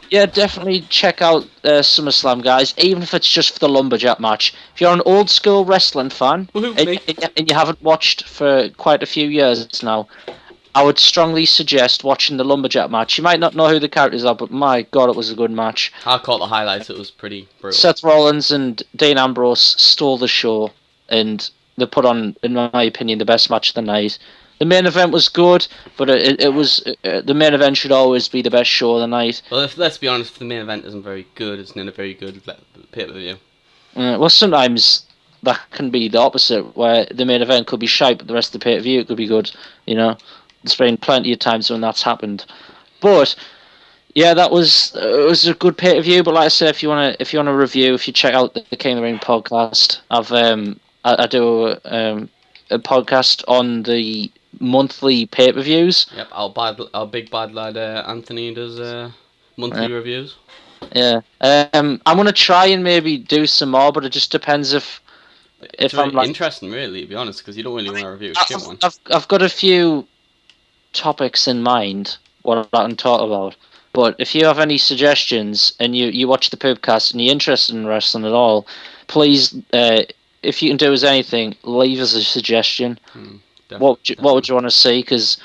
Yeah, definitely check out SummerSlam, guys. Even if it's just for the lumberjack match. If you're an old school wrestling fan and you haven't watched for quite a few years now, I would strongly suggest watching the lumberjack match. You might not know who the characters are, but my God, it was a good match. I caught the highlights. It was pretty brutal. Seth Rollins and Dean Ambrose stole the show, and they put on, in my opinion, the best match of the night. The main event was good, but it was the main event should always be the best show of the night. Well, let's be honest, if the main event isn't very good, it's not a very good pay-per-view. Well, sometimes that can be the opposite, where the main event could be shite, but the rest of the pay-per-view it could be good. There's been plenty of times when that's happened. But yeah, it was a good pay-per-view. But like I said, if you wanna review, if you check out the King of the Ring podcast, I do a podcast on the monthly pay-per-views. Yep, our big bad lad Anthony does monthly reviews. Yeah, I'm gonna try and maybe do some more, but it just depends if I'm like, interesting, really, to be honest, because you don't really want to review a shit one. I've got a few topics in mind what I can talk about, but if you have any suggestions and you watch the Poopcast and you're interested in wrestling at all, please, if you can do us anything, leave us a suggestion. What would you want to see? Because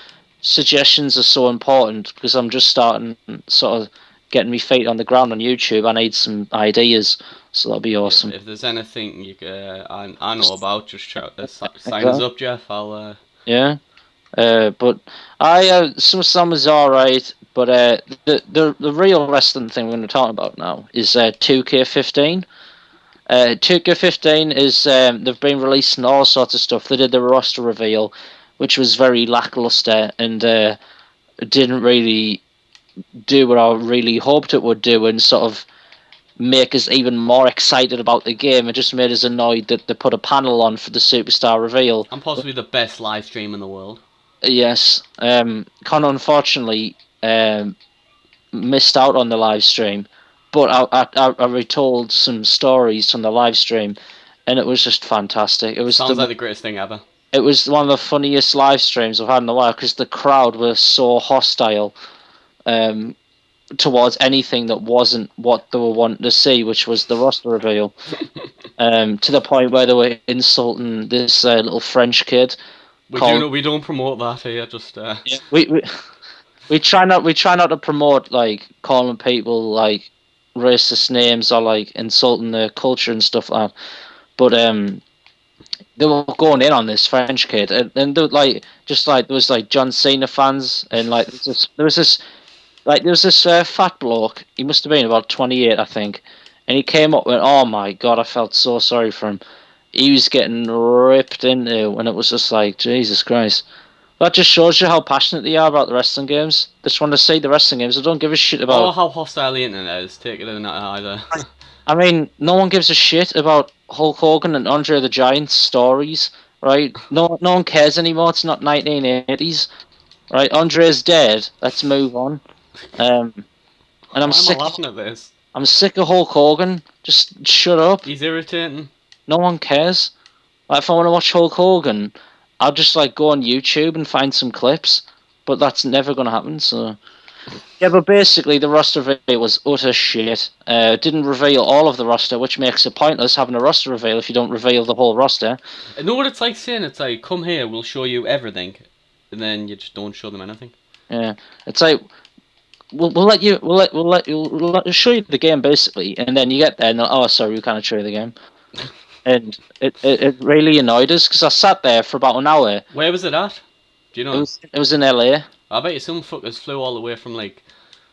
suggestions are so important, because I'm just starting sort of getting my feet on the ground on YouTube. I need some ideas, so that'll be awesome. If there's anything I know about, just shout, sign us up, Jeff. I'll yeah. But SummerSlam was alright, but the real wrestling thing we're going to talk about now is 2K15. 2K15 is they've been releasing all sorts of stuff. They did the roster reveal, which was very lackluster and didn't really do what I really hoped it would do, and sort of make us even more excited about the game. It just made us annoyed that they put a panel on for the superstar reveal. And possibly the best live stream in the world. Yes. Connor unfortunately missed out on the live stream, but I retold some stories from the live stream, and it was just fantastic. It sounds like the greatest thing ever. It was one of the funniest live streams I've had in a while, because the crowd was so hostile towards anything that wasn't what they were wanting to see, which was the roster reveal. To the point where they were insulting this little French kid. We don't promote that here. Just yeah, we try not to promote like calling people like racist names or like insulting their culture and stuff like that. But they were going in on this French kid, and they were, like, just like there was like John Cena fans, and like there was this fat bloke. He must have been about 28, I think, and he came up and oh my god, I felt so sorry for him. He was getting ripped into, and it was just like Jesus Christ. That just shows you how passionate they are about the wrestling games. They just want to see the wrestling games. They don't give a shit about. Oh, how hostile the internet is. Take it in that either. I mean, no one gives a shit about Hulk Hogan and Andre the Giant's stories, right? No one cares anymore. It's not 1980s, right? Andre's dead. Let's move on. And Why am I laughing at this? I'm sick of Hulk Hogan. Just shut up. He's irritating. No one cares. Like, if I want to watch Hulk Hogan, I'll just like go on YouTube and find some clips. But that's never going to happen. So yeah, but basically the roster reveal was utter shit. Didn't reveal all of the roster, which makes it pointless having a roster reveal if you don't reveal the whole roster. You know what it's like saying? It's like, come here, we'll show you everything, and then you just don't show them anything. Yeah, it's like we'll let you show you the game basically, and then you get there and oh sorry, we can't show you the game. And it really annoyed us because I sat there for about an hour. Where was it at? Do you know? It was in LA. I bet you some fuckers flew all the way from like.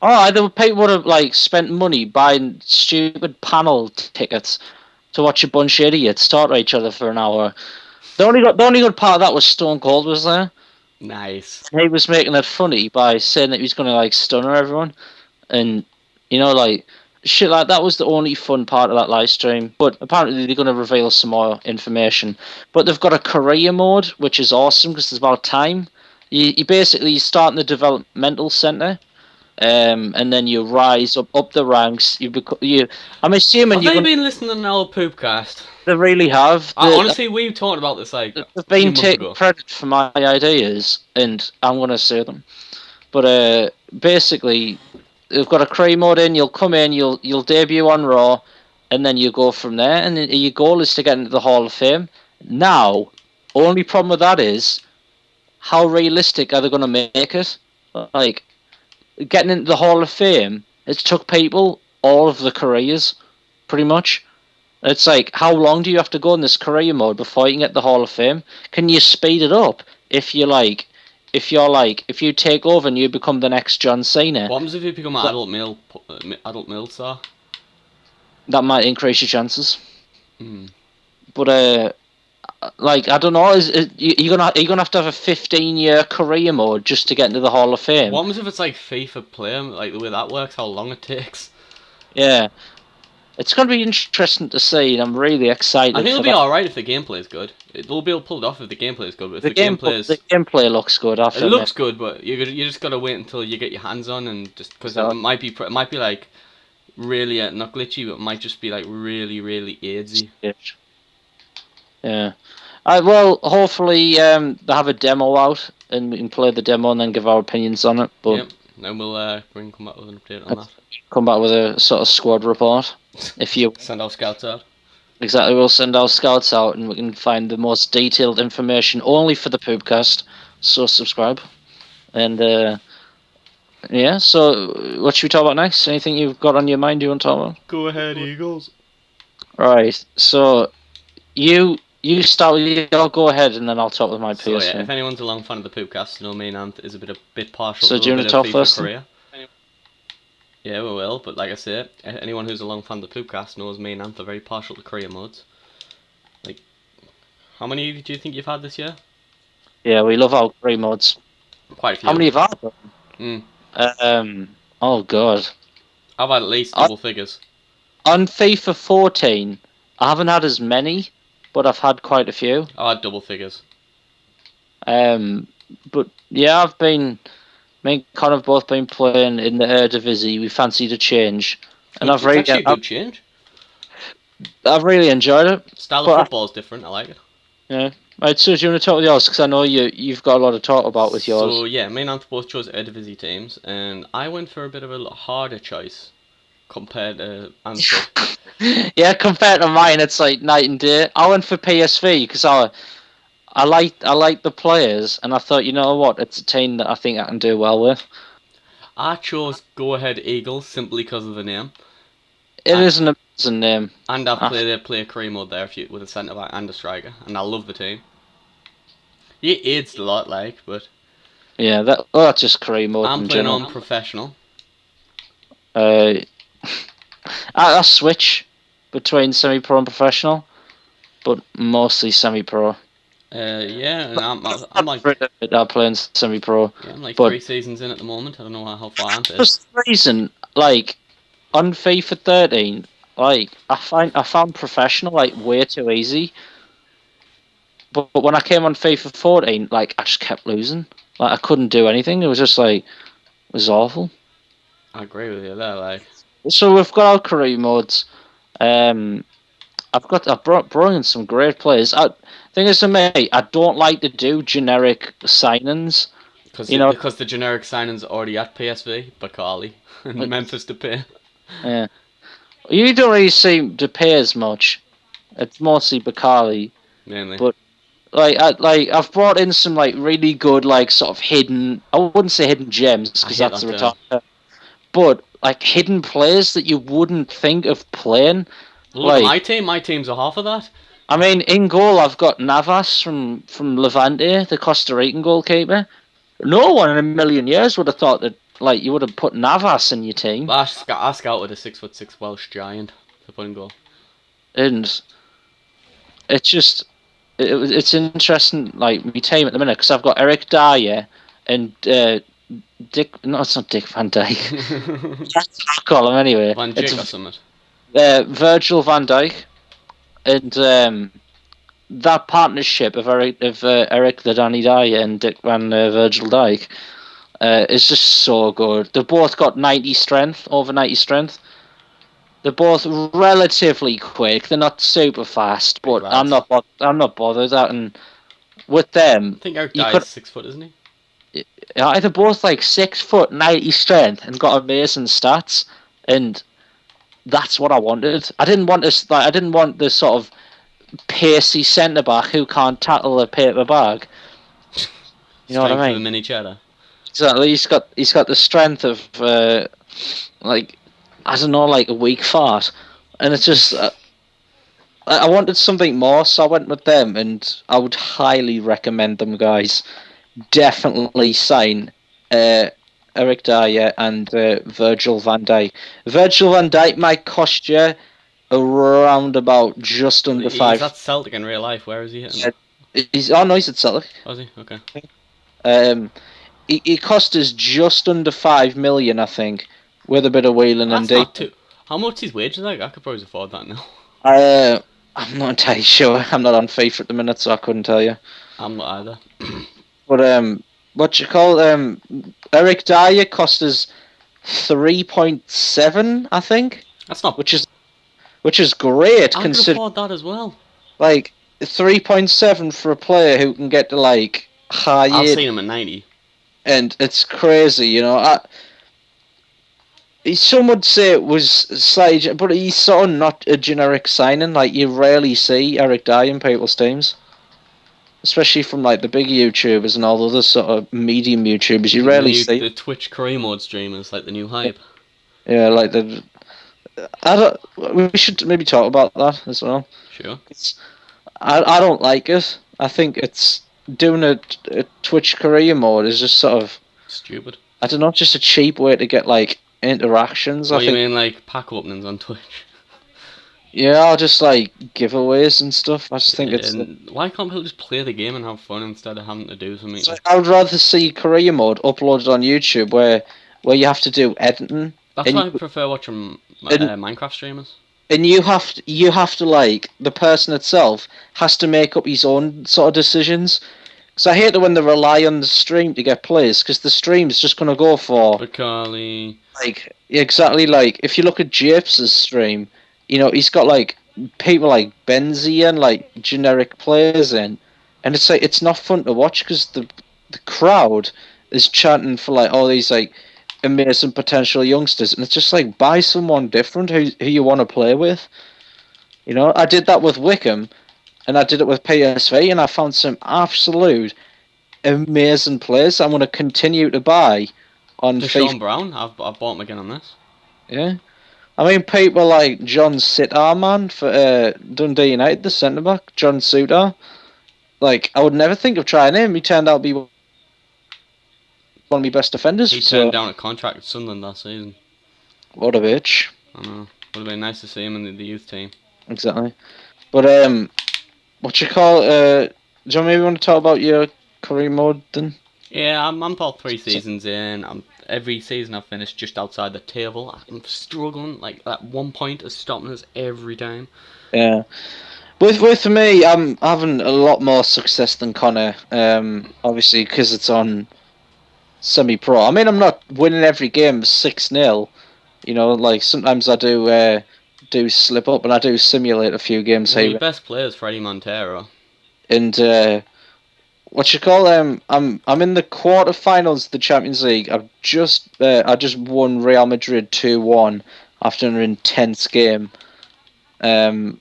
Oh, the people would have like spent money buying stupid panel tickets to watch a bunch of idiots talk to each other for an hour. The only good part of that was Stone Cold was there. Nice. He was making it funny by saying that he was going to like stunner everyone, and like shit like that was the only fun part of that live stream. But apparently they're going to reveal some more information. But they've got a career mode, which is awesome because there's about time. You basically start in the developmental center, and then you rise up the ranks. I'm assuming have they been listening to our Poopcast? They really have. Honestly, we've talked about this like. They've been taking credit for my ideas, and I'm going to sue them. But basically, they've got a career mode in. You'll come in, you'll debut on Raw, and then you go from there. And your goal is to get into the Hall of Fame. Now, only problem with that is, how realistic are they going to make it? Like, getting into the Hall of Fame, it's took people all of their careers, pretty much. It's like, how long do you have to go in this career mode before you can get the Hall of Fame? Can you speed it up if you take over and you become the next John Cena? What happens if you become an adult male star? That might increase your chances. Mm. But like, I don't know. You're gonna have to have a 15-year career mode just to get into the Hall of Fame? What happens if it's like FIFA Player, like the way that works? How long it takes? Yeah, it's gonna be interesting to see, and I'm really excited. I think it'll be alright if the gameplay is good. It'll be pulled off if the gameplay is good. But if the gameplay looks good. It looks good, but you just gotta wait until you get your hands on, and just because it might be like really not glitchy, but it might just be like really AIDSy. Yeah. Well, hopefully they have a demo out and we can play the demo and then give our opinions on it. But yep. Then we'll come back with an update on that. Come back with a sort of squad report. If you send our scouts out. Exactly, we'll send our scouts out and we can find the most detailed information only for the Poopcast. So subscribe. And yeah, so what should we talk about next? Anything you've got on your mind you want to talk about? Go ahead, Eagles. Right, so you start with your go ahead and then I'll talk with my PS. So yeah, if anyone's a long fan of the Poopcast, you know me and Ant is a bit partial so to do you want to talk first? Career. Yeah, we will, but like I say, anyone who's a long fan of the Poopcast knows me and Ant are very partial to career modes. Like, how many do you think you've had this year? Yeah, we love our career modes. Quite a few. How many have you had? Oh god. I've had at least double figures. On FIFA 14, I haven't had as many, but I've had quite a few. I had double figures. But yeah, me and Con have both been playing in the Eredivisie. We fancied a change, and It's actually a good change. I've really enjoyed it. Style of football is different. I like it. Yeah. Right, so do you want to talk with yours? Because I know you've got a lot to talk about with yours. So yeah, me and Ant both chose Eredivisie teams, and I went for a bit of a harder choice compared to Ant's. Yeah, compared to mine, it's like night and day. I went for PSV because I like the players, and I thought, you know what, it's a team that I think I can do well with. I chose Go Ahead Eagles simply because of the name. is an amazing name. And I've play a career mode there with a centre back and a striker, and I love the team. He aged a lot, but Yeah, that's just career mode I'm in playing general. on professional. I switch between semi-pro and professional, but mostly semi-pro. Yeah, and I'm like I'm playing semi-pro. Yeah, I'm like but 3 seasons in at the moment. I don't know how far I'm for some reason, like on FIFA 13, like I found professional like way too easy. But when I came on FIFA 14, like I just kept losing. Like I couldn't do anything. It was just like it was awful. I agree with you there, So we've got our career modes. I've brought in some great players. Thing is, for me, I don't like to do generic signings. Because the generic signings are already at PSV, Bakali, and Memphis Depay. Yeah, you don't really see Depay as much. It's mostly Bakali. Mainly. But I've brought in some like really good sort of hidden. I wouldn't say hidden gems because that's the retarded. But like hidden players that you wouldn't think of playing. Look at my team's a half of that. I mean, in goal I've got Navas from Levante, the Costa Rican goalkeeper. No one in a million years would have thought that you would have put Navas in your team. I scouted a 6'6" Welsh giant to put in goal. And it's just it's interesting, my team at the minute, because I've got Eric Dyer and Dick. No, it's not Dick Van Dijk. That's what I call him anyway. Van Dijk or something. Virgil van Dijk, and that partnership of Eric the Danny Dyer and Dick Van Virgil Dijk is just so good. They've both got 90 strength, over 90 strength. They're both relatively quick. They're not super fast, but I'm not bothered. And with them, I think Eric Dyer's 6 foot, isn't he? Yeah, they're both 6 foot, 90 strength, and got amazing stats. And that's what I wanted. I didn't want the sort of pacey centre back who can't tackle a paper bag. You know what I mean? The mini cheddar. Exactly. He's got the strength of I don't know, a weak fart, and it's just I wanted something more, so I went with them, and I would highly recommend them, guys. Definitely sign Eric Dyer and Virgil van Dijk. Virgil van Dijk might cost you around about just under 5. He's at Celtic in real life. Where is he? He's at Celtic. Oh, is he? Okay. He cost us just under 5 million, I think, with a bit of wheeling and deep. How much is his wages like? I could probably afford that now. I'm not entirely sure. I'm not on FIFA at the minute, so I couldn't tell you. I'm not either. But what you call Eric Dyer cost us 3.7, I think. That's not which is great. I could afford that as well. 3.7 for a player who can get to high. I've seen him at 90. And it's crazy, some would say it was slightly, but he's sort of not a generic signing. You rarely see Eric Dyer in people's teams, especially from the big YouTubers and all the other sort of medium YouTubers. You rarely see the Twitch career mode streamers, the new hype. Yeah, we should maybe talk about that as well. Sure. I don't like it. I think it's doing a Twitch career mode is just sort of stupid. I don't know, just a cheap way to get interactions. What, you mean pack openings on Twitch? Yeah, I'll just giveaways and stuff. I just think it's. Why can't people just play the game and have fun instead of having to do something? I would rather see career mode uploaded on YouTube where you have to do editing. That's why I prefer watching Minecraft streamers. And you have to the person itself has to make up his own sort of decisions. So I hate it when they rely on the stream to get plays, because the stream's just going to go for Bakali. Exactly, if you look at Japes' stream, he's got people like Benzie and generic players in, and it's not fun to watch because the crowd is chanting for all these amazing potential youngsters, and it's just buy someone different who you want to play with. I did that with Wickham. And I did it with PSV, and I found some absolute amazing players I'm going to continue to buy on Deshaun Brown, I've bought him again on this. Yeah. I mean, people like John Sitar, man, for Dundee United, the centre back, John Sitar. Like, I would never think of trying him. He turned out to be one of my best defenders. He So turned down a contract at Sunderland last season. what a bitch. I know. Would have been nice to see him in the youth team. Exactly. But what you call John? Maybe want to talk about your career mode then? Yeah, I'm about 3 seasons in. Every season I've finished just outside the table. I'm struggling. Like, that 1 point is stopping us every time. Yeah. With me, I'm having a lot more success than Connor. Obviously because it's on semi-pro. I mean, I'm not winning every game 6-0. You know, like sometimes I do slip up and I do simulate a few games One of here. your best players, Freddie Montero. And what you call I'm in the quarterfinals of the Champions League. I just won Real Madrid 2-1 after an intense game. And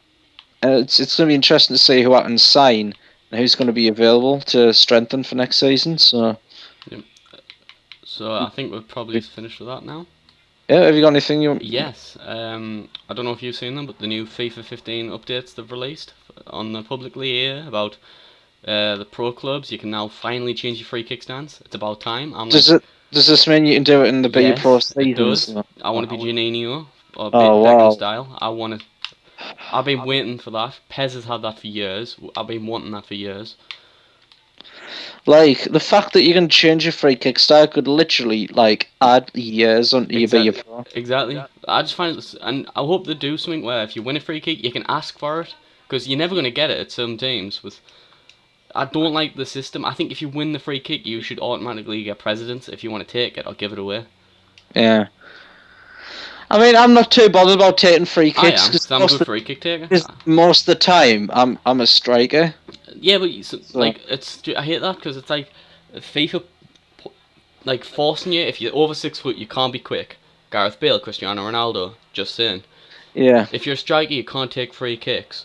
it's going to be interesting to see who I can sign and who's going to be available to strengthen for next season. So I think we're probably finished with that now. yeah, have you got anything you? Yes. I don't know if you've seen them, but the new FIFA 15 updates they've released on the publicly here about the pro clubs. You can now finally change your free kick stance. It's about time. Does this mean you can do it in the BU Pro season? It does. I want to be Juninho or Oh, Beckham wow. style. I've been waiting for that. Pez has had that for years. I've been wanting that for years. Like, the fact that you can change your free kick style could literally, like, add years onto your BU Pro. Exactly. I just find it, and I hope they do something where if you win a free kick, you can ask for it, because you're never going to get it at some teams. I don't like the system. I think if you win the free kick, you should automatically get precedence. If you want to take it or give it away. Yeah. I mean, I'm not too bothered about taking free kicks. I'm a good free kick taker. Most of the time, I'm a striker. Yeah, but like I hate that because it's like FIFA, like forcing you. If you're over 6 foot, you can't be quick. Gareth Bale, Cristiano Ronaldo, just saying. Yeah. If you're a striker, you can't take free kicks.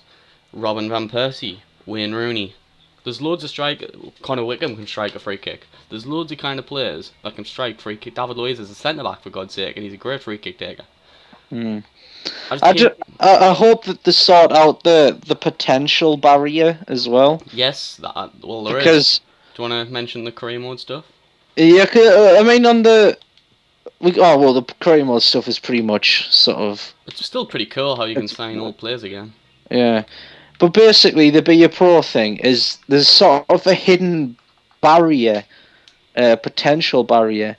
Robin van Persie, Wayne Rooney. There's loads of strikers. Conor Wickham can strike a free kick. There's loads of kind of players that can strike free kick. David Luiz is a centre back, for God's sake, and he's a great free kick taker. I hope that they sort out the potential barrier as well. Yes, there because is. Do you want to mention the career mode stuff? Yeah, I mean the career mode stuff is pretty much sort of. It's still pretty cool how you can sign old players again. Yeah, but basically the Be a Pro thing is there's sort of a hidden barrier, potential barrier,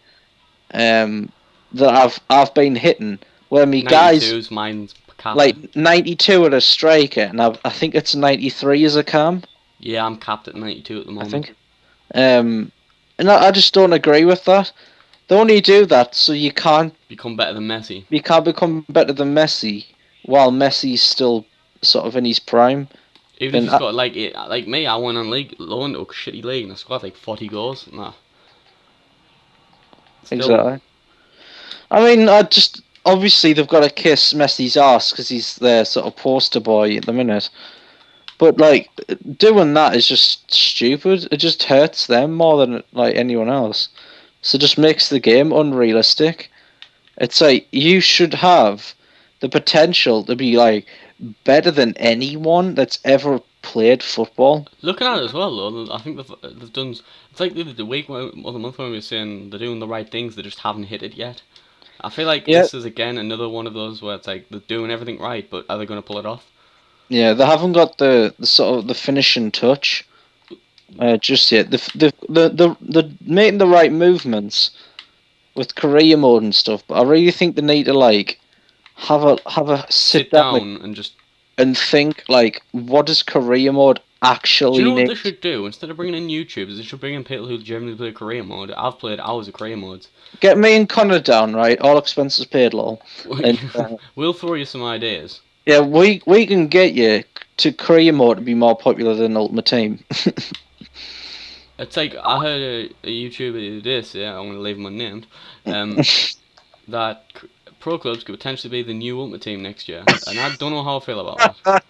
that I've been hitting. Where me guys, mine's capped. Like 92 at a striker, and I think it's 93 as a cam. Yeah, I'm capped at 92 at the moment. I think. And I just don't agree with that. They only do that so you can't become better than Messi. You can't become better than Messi while Messi's still sort of in his prime. Even if he's got like me, I went on league loan to a shitty league and I scored like 40 goals. Nah. Exactly. I mean, obviously they've got to kiss Messi's ass because he's their sort of poster boy at the minute. But like doing that is just stupid. It just hurts them more than like anyone else. So it just makes the game unrealistic. It's like you should have the potential to be like better than anyone that's ever played football. Looking at it as well, though, I think they've done. It's like the week or the month when we were saying they're doing the right things, they just haven't hit it yet. I feel like this is again another one of those where it's like they're doing everything right, but are they going to pull it off? Yeah, they haven't got the sort of the finishing touch just yet. The making the right movements with career mode and stuff, but I really think they need to like have a sit down and think like, what does career mode actually do you know need? What they should do? Instead of bringing in YouTubers, they should bring in people who generally play career mode. I've played hours of career modes. Get me and Connor down, right? All expenses paid, lol. And, we'll throw you some ideas. Yeah, we can get you to career mode to be more popular than Ultimate Team. It's like, I heard a YouTuber do this, I'm going to leave him unnamed, that pro clubs could potentially be the new Ultimate Team next year, and I don't know how I feel about that.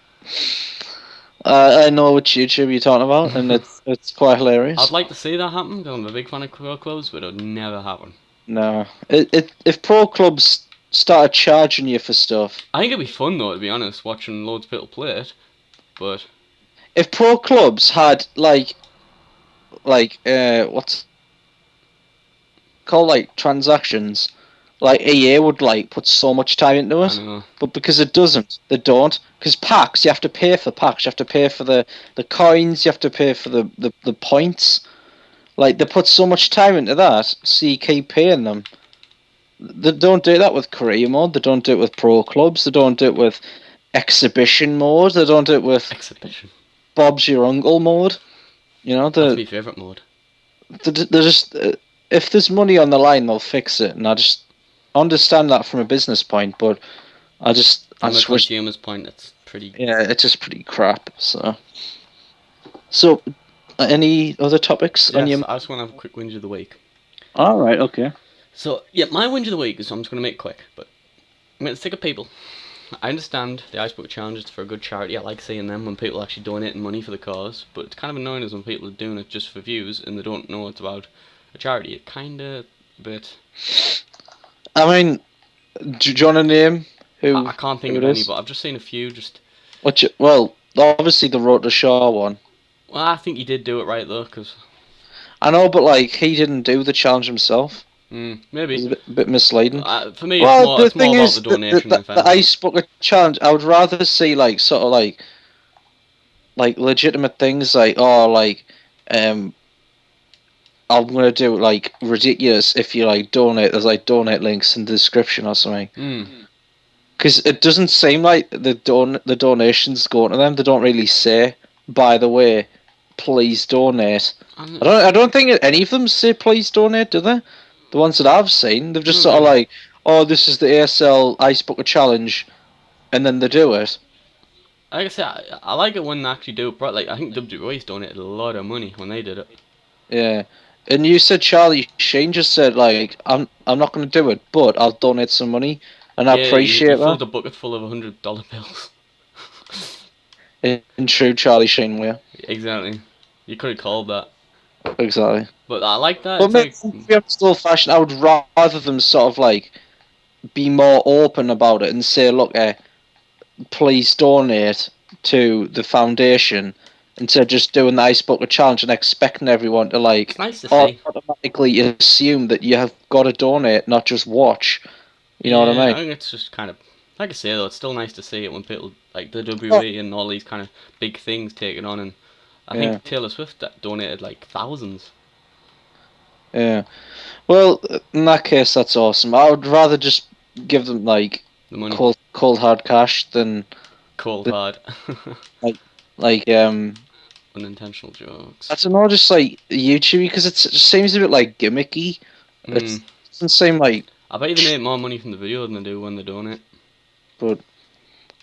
I know which YouTube you're talking about, and it's quite hilarious. I'd like to see that happen, because I'm a big fan of pro clubs, but it would never happen. No. If pro clubs started charging you for stuff. I think it'd be fun though, to be honest, watching loads of people play it. But If pro clubs had what's called like transactions, like EA would like put so much time into I it, know. but because it doesn't, they don't. Because packs, you have to pay for packs, you have to pay for the coins, you have to pay for the points. Like they put so much time into that, so you keep paying them. They don't do that with career mode. They don't do it with pro clubs. They don't do it with exhibition mode. They don't do it with Exhibition. Bob's your uncle mode. You know, That's my favourite mode. they're just if there's money on the line, they'll fix it, and I just understand that from a business point, but I just From a wish, consumer's point, it's pretty. yeah, it's just pretty crap. So any other topics on Yes, your? I just want to have a quick whinge of the week. All right, okay. So, yeah, my whinge of the week is, I'm just going to make it quick, but I'm getting sick of people. I understand the Ice Bucket Challenge is for a good charity. I like seeing them when people actually donating money for the cause, but it's kind of annoying as when people are doing it just for views and they don't know it's about a charity. It kind of a bit. I mean, do you want to name who? I can't think who of it any, is? but I've just seen a few. Well, obviously the Road to Shaw one. Well, I think he did do it right though, because. I know, but like he didn't do the challenge himself. Maybe. It was a bit misleading. For me, Well, it's more about the donation than the anything. Ice Bucket Challenge, I would rather see like sort of like legitimate things like I'm gonna do like ridiculous if you like donate. There's like donate links in the description or something. Because it doesn't seem like the donations going to them. They don't really say, by the way, please donate. I don't think any of them say please donate, do they? The ones that I've seen, they've just sort of like, oh, this is the ASL Ice Bucket Challenge, and then they do it. Like I said, I like it when they actually do it. But like I think WWE's donated a lot of money when they did it. Yeah, and you said Charlie Sheen just said like, I'm not going to do it, but I'll donate some money, and I appreciate he that. filled a bucket full of $100 bills. In true Charlie Sheen way. Exactly. You could have called that. Exactly. But I like that. But maybe if I'm still fashion, I would rather them sort of like be more open about it and say, look, please donate to the foundation instead of just doing the Ice Bucket Challenge and expecting everyone to like it's nice to see. automatically assume that you have got to donate, not just watch. You know what I mean? I think it's just kind of, like I say though, it's still nice to see it when people like the WWE and all these kind of big things take it on, and I think Taylor Swift donated like thousands. Yeah. Well, in that case, that's awesome. I would rather just give them like the money. cold hard cash than hard. like unintentional jokes. I don't know, just like YouTube, because it seems a bit like gimmicky. It doesn't seem like. I bet you they make more money from the video than they do when they donate. But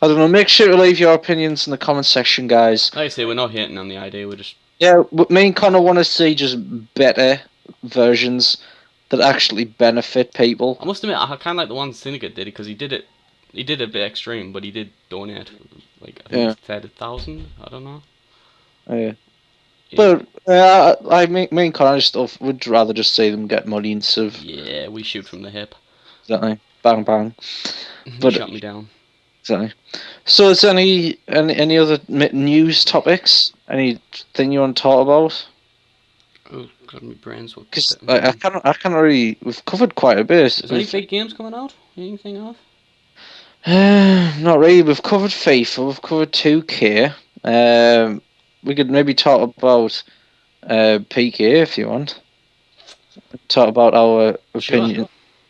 I don't know. Make sure to leave your opinions in the comment section, guys. Like I say, we're not hating on the idea. We're just me and Connor want to see just better versions that actually benefit people. I must admit, I kind of like the one Syndicate did because he did it a bit extreme, but he did donate like I think it's 30,000. I don't know. Yeah. But me and Connor just would rather just see them get money instead of. Yeah, we shoot from the hip. Exactly. Bang bang. But shut me down. Exactly. So, is there any other news topics? Anything you want to talk about? Oh God, my brain's what. Because I can't really. We've covered quite a bit. Is there any big games coming out? Anything off? Not really. We've covered FIFA. We've covered 2K. We could maybe talk about PK if you want. Talk about our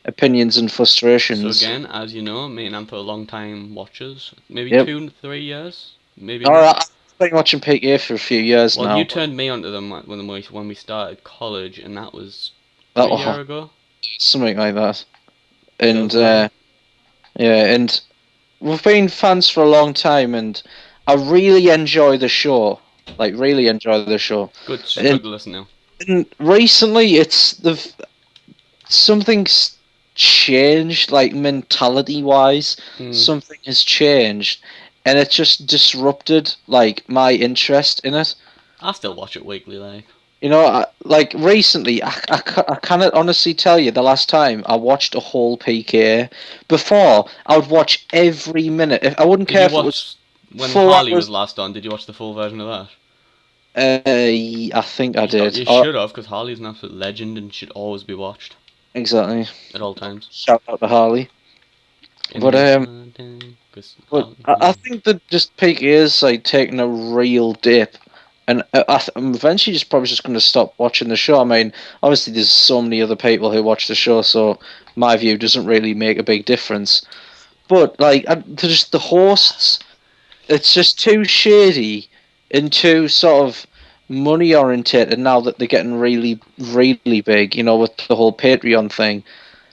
opinions and frustrations. So again, as you know, me and Amp are long time watchers. Maybe 2-3 years. Maybe. I've been watching PK for a few years now. Well, you turned me onto them when we started college, and that was a year ago. Something like that. And and we've been fans for a long time, and I really enjoy the show. Like, really enjoy the show. Good to listen now. And recently, something's changed, like mentality-wise. Something has changed, and it just disrupted like my interest in it. I still watch it weekly, like. You know, like recently, I cannot honestly tell you the last time I watched a whole PKA. Before, I would watch every minute. I wouldn't Did care you if it was watch when 4 Harley was hours. last on? Did you watch the full version of that? I think I did. You Oh, should have, because Harley's an absolute legend and should always be watched exactly. at all times. Shout out to Harley. But Any day, 'cause But Harley. I think that just Peak is like taking a real dip, and I'm eventually just probably just going to stop watching the show. I mean, obviously there's so many other people who watch the show, so my view doesn't really make a big difference. But like, just the hosts, it's just too shady and too sort of money oriented. And now that they're getting really, really big, you know, with the whole Patreon thing,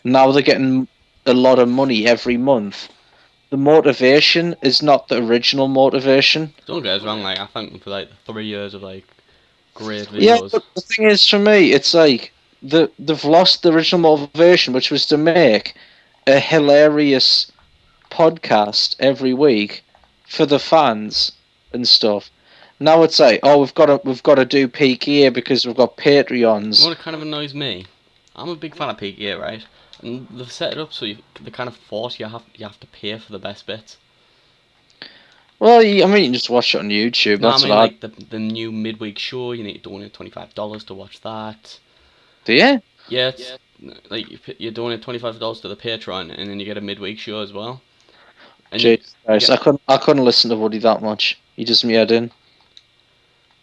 now they're getting a lot of money every month. The motivation is not the original motivation. Don't get us wrong, like I thank them for like 3 years of like great Yeah, videos. but the thing is, for me, it's like they've lost the original motivation, which was to make a hilarious podcast every week for the fans and stuff. Now it's like, oh, we've got to do PKA because we've got You know Patreons. what kind of annoys me? I'm a big fan of PKA, right? And they've set it up so they kind of force you have to pay for the best bits. Well, I mean, you can just watch it on YouTube. No, I That's mean what I like the new midweek show. You need to donate $25 to watch that. do. Yeah, Yeah, it's like you donate $25 to the Patreon, and then you get a midweek show as well. And Jesus Christ, yeah, I couldn't listen to Woody that much. He does me head in.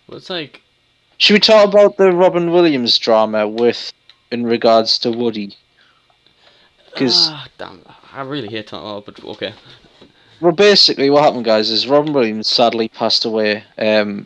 well, it's like Should we talk about the Robin Williams drama in regards to Woody? Because damn, I really hate talking about it, but okay. well, basically, what happened, guys, is Robin Williams sadly passed away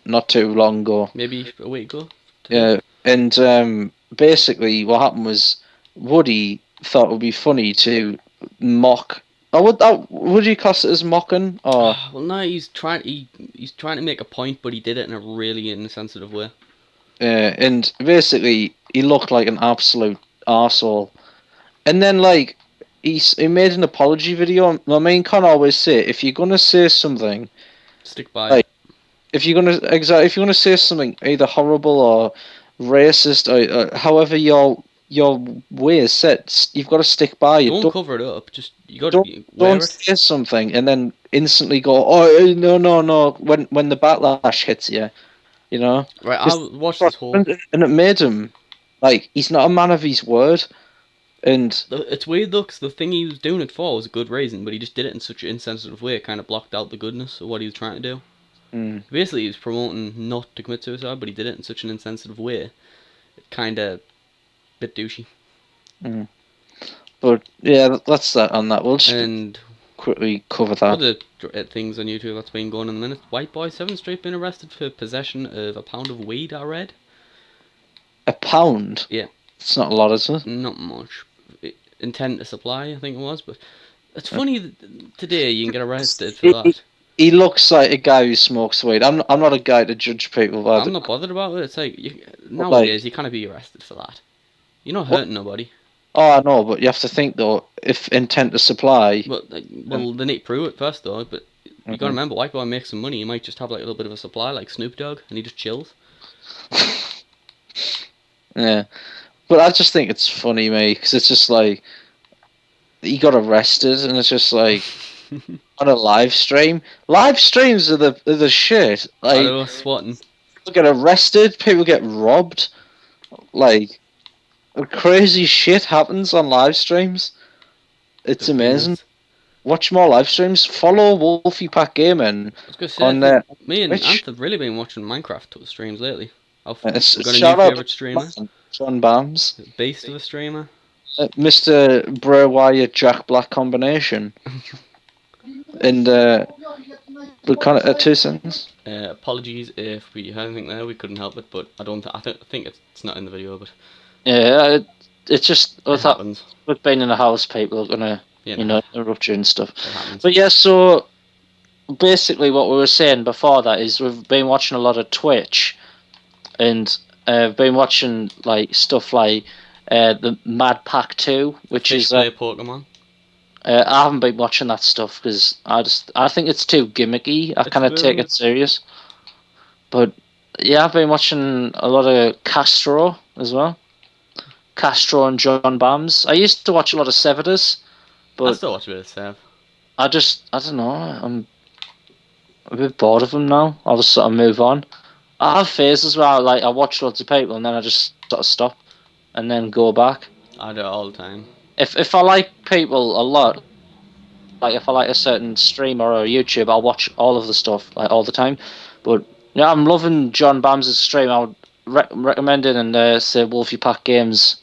not too long ago. Maybe a week ago. Yeah, and basically, what happened was Woody thought it would be funny to mock. Would you class it as mocking or? Well, no, he's trying to make a point, but he did it in a really insensitive way. And basically, he looked like an absolute arsehole. And then, like, he made an apology video. I mean, can't always say if you're gonna say something, Stick by like, it. if you're gonna say something either horrible or racist or however your way is set, you've got to stick by it. Don't cover it up. Just you got Don't to wear don't it. say something and then instantly go, oh no, when the backlash hits you, you know. Right, I 'Cause- watched this whole. and it made him like he's not a man of his word, and It's weird though, 'cause the thing he was doing it for was a good reason, but he just did it in such an insensitive way. It kind of blocked out the goodness of what he was trying to do. Basically, he was promoting not to commit suicide, but he did it in such an insensitive way. It kind of bit douchey. but yeah, that's that on that. We'll just And quickly cover that. other things on YouTube that's been going on in the minute. White boy 7th Street been arrested for possession of a pound of weed. I read. A pound? Yeah. It's not a lot, is it? Not much. Intent to supply, I think it was, but it's funny that today you can get arrested for that. He looks like a guy who smokes weed. I'm not a guy to judge people by I'm not bothered about it. It's like nowadays you can't be arrested for that. You're not hurting nobody. Oh, I know, but you have to think though. If intent to supply, But well, they need to prove it first though. But you gotta remember, white boy makes some money. He might just have like a little bit of a supply, like Snoop Dogg, and he just chills. yeah. But I just think it's funny, mate, because it's just like he got arrested, and it's just like on a live stream. Live streams are the shit. I Like don't know, swatting. people get arrested, people get robbed, like crazy shit happens on live streams. It's amazing. Watch more live streams. Follow Wolfie Pack Gaming I was gonna say, on me and Twitch. Ant have really been watching Minecraft streams lately. We've got a Shout new out favourite streamer, John Bams, beast of a streamer. Mr. Bray Wyatt Jack Black combination, and we kind of 2 seconds. Apologies if we heard anything there. We couldn't help it, but I don't. I think it's not in the video, but Yeah, it's just it happens. with being in the house, people are gonna Yeah, interrupt you and stuff. it happens. But yeah, so basically what we were saying before that is we've been watching a lot of Twitch, and been watching like stuff like the Mad Pack 2, which Fish is play Pokemon. I haven't been watching that stuff because I think it's too gimmicky. I kind of take it serious, but yeah, I've been watching a lot of Castro as well. Castro and John Bams. I used to watch a lot of Sevetus, I but still watch a bit of Sev. I don't know. I'm a bit bored of them now. I'll just sort of move on. I have phases where I watch loads of people and then I just sort of stop and then go back. I do it all the time. If I like people a lot, like if I like a certain streamer or YouTube, I'll watch all of the stuff like all the time. But yeah, I'm loving John Bams' stream. I would recommend it, and say Wolfie Pack Games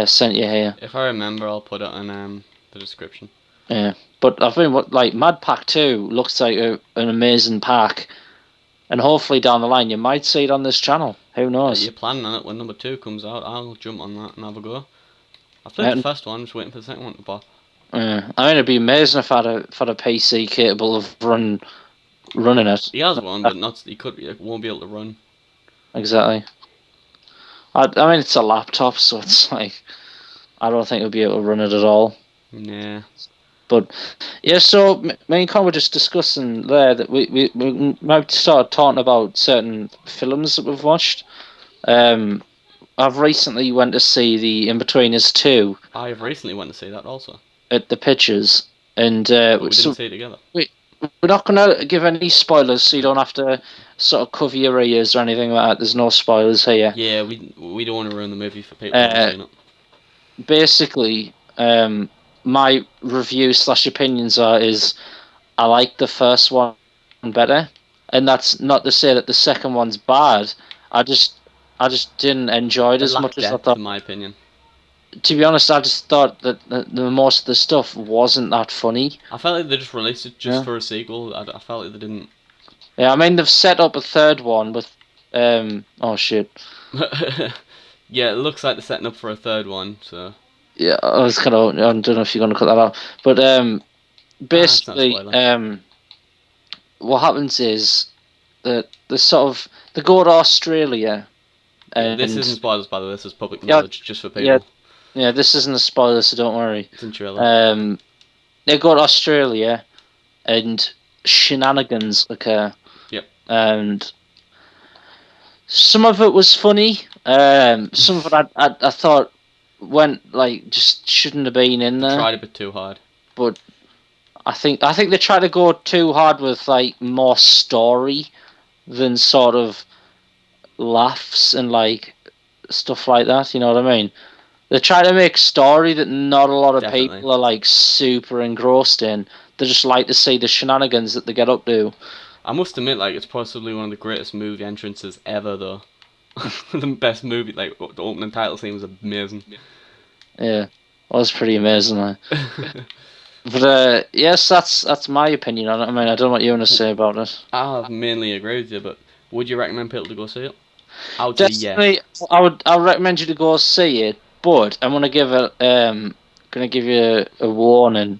sent you here. If I remember, I'll put it in the description. Yeah, but I've been like Mad Pack 2 looks like an amazing pack, and hopefully down the line you might see it on this channel. Who knows? You're planning on it when number 2 comes out. I'll jump on that and have a go. I've played the first one, just waiting for the second one to pop. Yeah, I mean it'd be amazing if I had a PC capable of running it. He has one, but not. He won't be able to run. Exactly. I mean it's a laptop, so it's like I don't think it'll be able to run it at all. Nah. But yeah, so me and Con were just discussing there that we might start talking about certain films that we've watched. I've recently went to see the In-Betweeners 2 I've recently went to see that also. at the Pictures, and But we didn't see it together. we're not going to give any spoilers, so you don't have to sort of cover your ears or anything like that. There's no spoilers here. Yeah, we don't want to ruin the movie for people who haven't seen it. Basically, my review / opinions is I like the first one better, and that's not to say that the second one's bad. I just didn't enjoy it as much as I thought. In my opinion. To be honest, I just thought that the most of the stuff wasn't that funny. I felt like they just released it just for a sequel. I felt like they didn't. Yeah, I mean they've set up a third one with oh shit. Yeah, it looks like they're setting up for a third one. So. Yeah, I was kind of. I don't know if you're gonna cut that out, but basically, what happens is that they go to Australia. And this isn't spoilers, by the way. This is public knowledge, just for people. Yeah, this isn't a spoiler, so don't worry. It's in trailer. They go to Australia, and shenanigans occur. Yep. And some of it was funny. Some of it I thought went like just shouldn't have been in there. Tried a bit too hard. But I think they try to go too hard with like more story than sort of laughs and like stuff like that. You know what I mean? They try to make story that not a lot of people are like super engrossed in. They just like to see the shenanigans that they get up to. I must admit, like it's possibly one of the greatest movie entrances ever, though. The best movie, like the opening title scene was amazing. Yeah, it was pretty amazing. But yes, that's my opinion on it. I mean, I don't know what you want to say about it. I mainly agree with you, but would you recommend people to go see it? I would Definitely, say yes. I would recommend you to go see it, but I'm gonna give you a warning.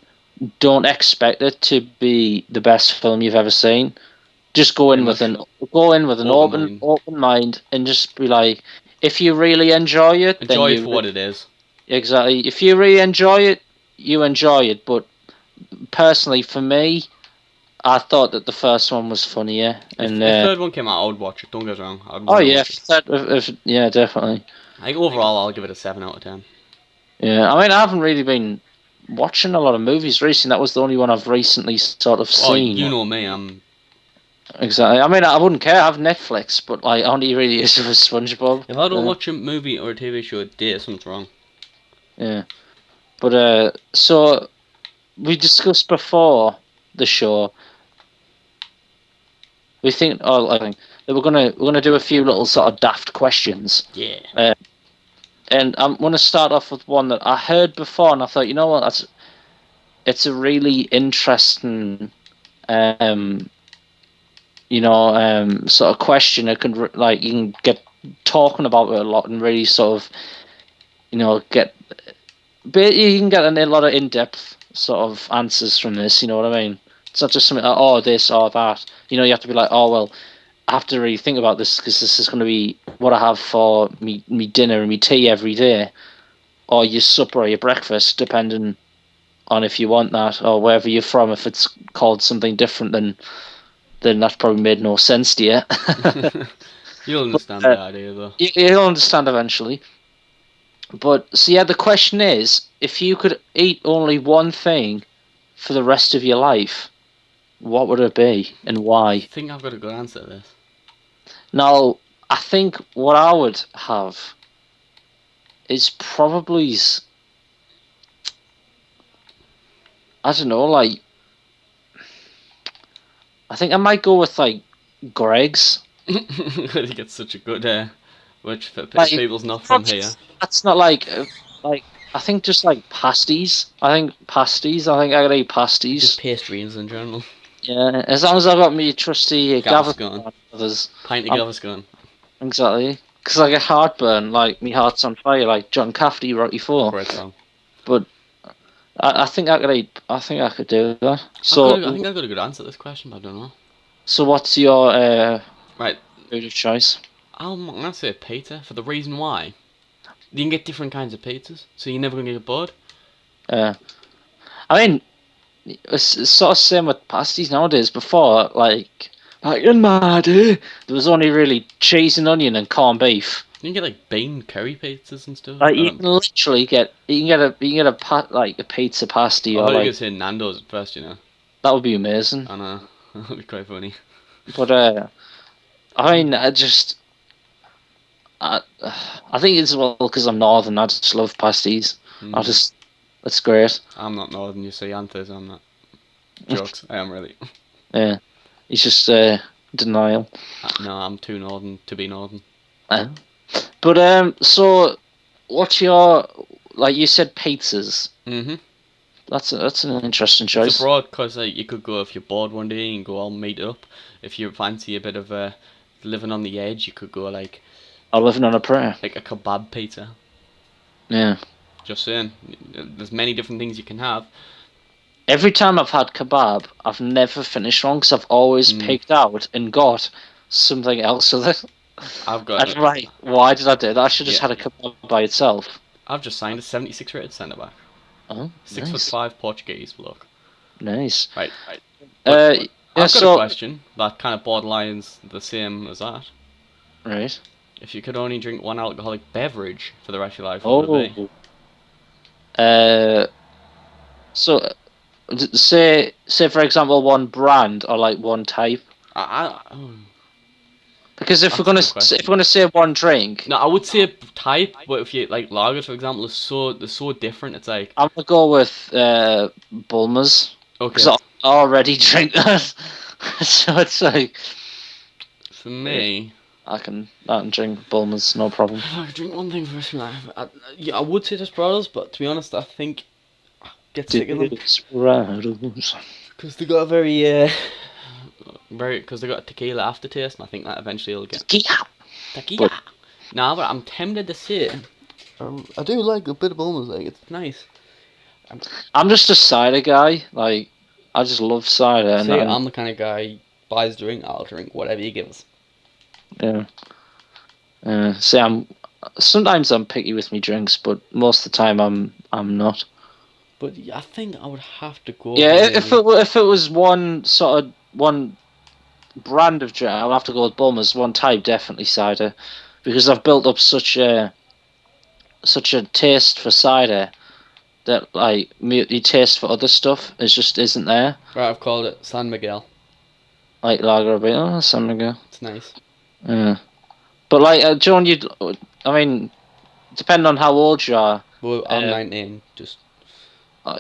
Don't expect it to be the best film you've ever seen. Just go in with an open mind and just be like, if you really enjoy it, enjoy it for what it is. Exactly. If you really enjoy it, you enjoy it. But personally, for me, I thought that the first one was funnier. And if the third one came out, I would watch it. Don't get wrong. Yeah, definitely. I think overall, I'll give it a 7 out of 10. Yeah, I mean, I haven't really been watching a lot of movies recently. That was the only one I've recently sort of seen. Oh, you know me, I'm... Exactly. I mean, I wouldn't care. I have Netflix, but like, I only really use it for SpongeBob. If I don't watch a movie or a TV show a day, something's wrong. Yeah. But, so, we discussed before the show, I think that we're gonna do a few little sort of daft questions. Yeah. And I'm gonna start off with one that I heard before, and I thought, you know what, it's a really interesting, sort of question. It can you can get talking about it a lot and really sort of, you can get a lot of in-depth sort of answers from this. You know what I mean? It's not just something like, oh, this or that. You have to be like, oh, well, I have to really think about this because this is going to be what I have for me dinner and me tea every day, or your supper or your breakfast, depending on if you want that or wherever you're from. If it's called something different, then that's probably made no sense to you. You'll understand the idea, though. You'll understand eventually. But so yeah, the question is, if you could eat only one thing for the rest of your life, what would it be and I why? think I've got a good answer to this. Now, I think what I would have is probably, I don't know, like, I think I might go with like Greg's. You get such a good, which for Like, people's not from here. That's not like I think just like pasties. I think I gotta eat pasties. Just pastries in general. Yeah, as long as I've got me trusty Gaviscon. others. Pint of Gaviscon. Exactly. Because I get heartburn, like, me heart's on fire, like John Cafferty wrote before. Great song. But I think I could do that. So I think I've got a good answer to this question, but I don't know. So what's your Right. food of choice? I'm gonna say pizza for the reason why. You can get different kinds of pizzas, so you're never gonna get bored. I mean, it's sort of same with pasties nowadays. Before, like in my day, there was only really cheese and onion and corned beef. You can get like bean curry pizzas and stuff. Like you can literally get a pizza pasty or I thought you were like gonna say Nando's at first, you know. that would be amazing. I know. That would be quite funny. But I mean, I think it's because I'm northern. I just love pasties. That's great. I'm not northern, you see, Anthers, I'm not. Jokes, I am really. Yeah, it's just denial. No, I'm too northern to be northern. But so what's your, like you said, pizzas? Mm-hmm. That's an interesting choice. It's broad because you could go, if you're bored one day, you can go all meet up. If you fancy a bit of living on the edge, you could go like... living on a prayer. Like a kebab pizza. Yeah. Just saying. There's many different things you can have. Every time I've had kebab, I've never finished one because I've always picked out and got something else with it. I've got... I'm like, why did I do that? I should have just had a kebab by itself. I've just signed a 76 rated centre back. Oh, 6'5" Portuguese bloke. Nice. Right. I've got a question that kind of borderlines the same as that. Right. If you could only drink one alcoholic beverage for the rest of your life, what would it be? So, say for example, one brand or like one type. Because if we're gonna say one drink, no, I would say type. But if you like lagers, for example, they're so different. It's like I'm gonna go with Bulmers. Okay. Because I already drink that, so it's like for me, I can drink Bulmers, no problem. If I could drink one thing for the rest of my life, I would say Desperados, but to be honest, I think I'll get sick of them. Because they got a very because they got a tequila aftertaste, and I think that eventually will get tequila. Nah, but I'm tempted to say I do like a bit of Bulmers. Like it's nice. I'm just a cider guy. Like I just love cider. See, I'm the kind of guy buys drink, I'll drink whatever you give us. Yeah. See, sometimes I'm picky with me drinks, but most of the time I'm not. But I think I would have to go. Yeah, if it was one brand of drink, I would have to go with Bulmers. One type, definitely cider, because I've built up such a taste for cider that like my taste for other stuff just isn't there. Right, I've called it San Miguel. Like lager, San Miguel. It's nice. Yeah, but like John, I mean, depending on how old you are. Well, I'm 19. Just.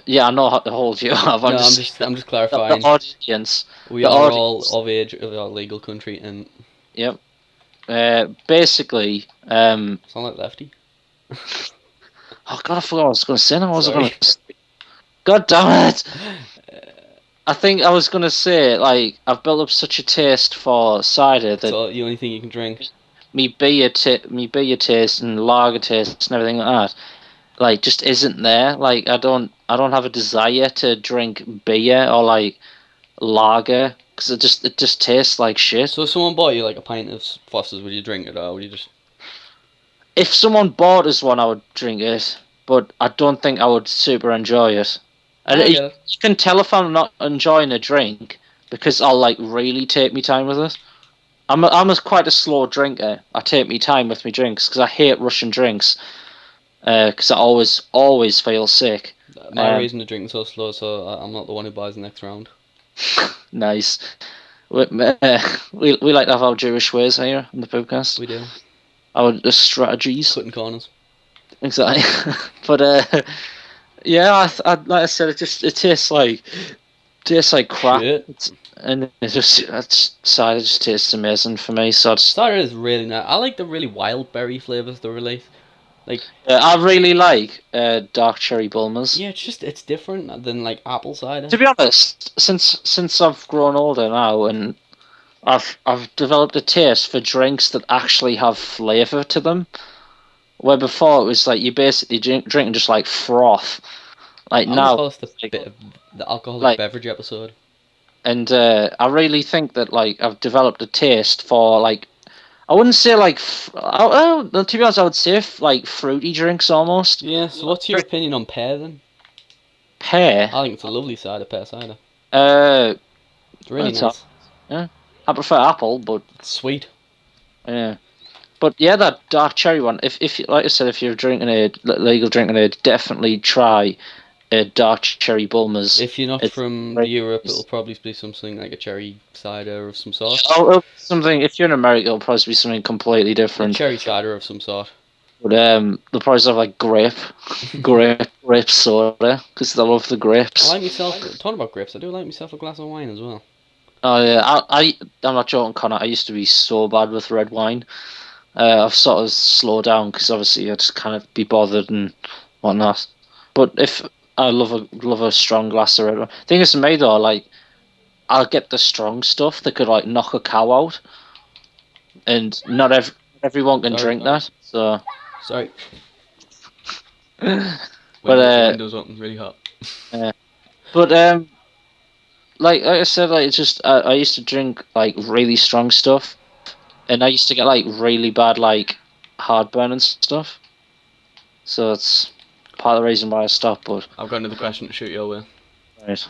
Yeah, I know how old you are. I'm just clarifying. The audience. We are all of age of our legal country, and. Yep. Basically. Sound like Lefty. Oh God, I forgot what I was going to say. I wasn't going to. God damn it! I think I was going to say, like, I've built up such a taste for cider that. So the only thing you can drink. Me beer taste and lager taste and everything like that, like, just isn't there. Like, I don't have a desire to drink beer or like lager because it just tastes like shit. So if someone bought you like a pint of Foster's, would you drink it or would you just? If someone bought us one, I would drink it, but I don't think I would super enjoy it. And you can tell if I'm not enjoying a drink because I'll like really take me time with it. I'm quite a slow drinker. I take my time with my drinks because I hate Russian drinks. Because I always feel sick. My reason to drinking so slow, so I'm not the one who buys the next round. Nice. We like to have our Jewish ways here on the podcast. We do. Our strategies. Cutting corners. Exactly. But yeah, like I said, it tastes like crap. Shit. And cider just tastes amazing for me. So Cider is really nice. I like the really wild berry flavors they release. Like, I really like dark cherry Bulmers. yeah, it's different than like apple cider. To be honest, since I've grown older now and I've developed a taste for drinks that actually have flavour to them. Where before it was like you basically drinking just like froth. Like I'm now, gonna call this the alcoholic like, beverage episode. and I really think that like I've developed a taste for like I wouldn't say like to be honest I would say like fruity drinks almost. Yeah. So what's your opinion on pear then? Pear. I think it's a lovely cider, pear cider. Uh, It's really it's nice. Yeah, I prefer apple, but It's sweet. yeah. But yeah, that dark cherry one. If like I said, if you're drinking a legal drinking it, definitely try a dark cherry Bulmers. If you're not It's from great. Europe, it'll probably be something like a cherry cider of some sort. Oh, something. If you're in America, it'll probably be something completely A different. cherry cider of some sort. But they'll probably have like grape soda because they love the grapes. I like myself. Talking about grapes, I do like myself a glass of wine as well. Oh yeah, I'm not joking, Connor. I used to be so bad with red wine. I've sort of slowed down because obviously I just can't be bothered and whatnot. But if I love a strong glass of red wine. Thing is, to me though, like I'll get the strong stuff that could like knock a cow out, and not everyone can drink that. So, Sorry. but Windows open really hot. but like I said, like it's just I used to drink like really strong stuff, and I used to get like really bad like heartburn and stuff. So it's part of the reason why I stopped. But I've got another question to shoot your way. right.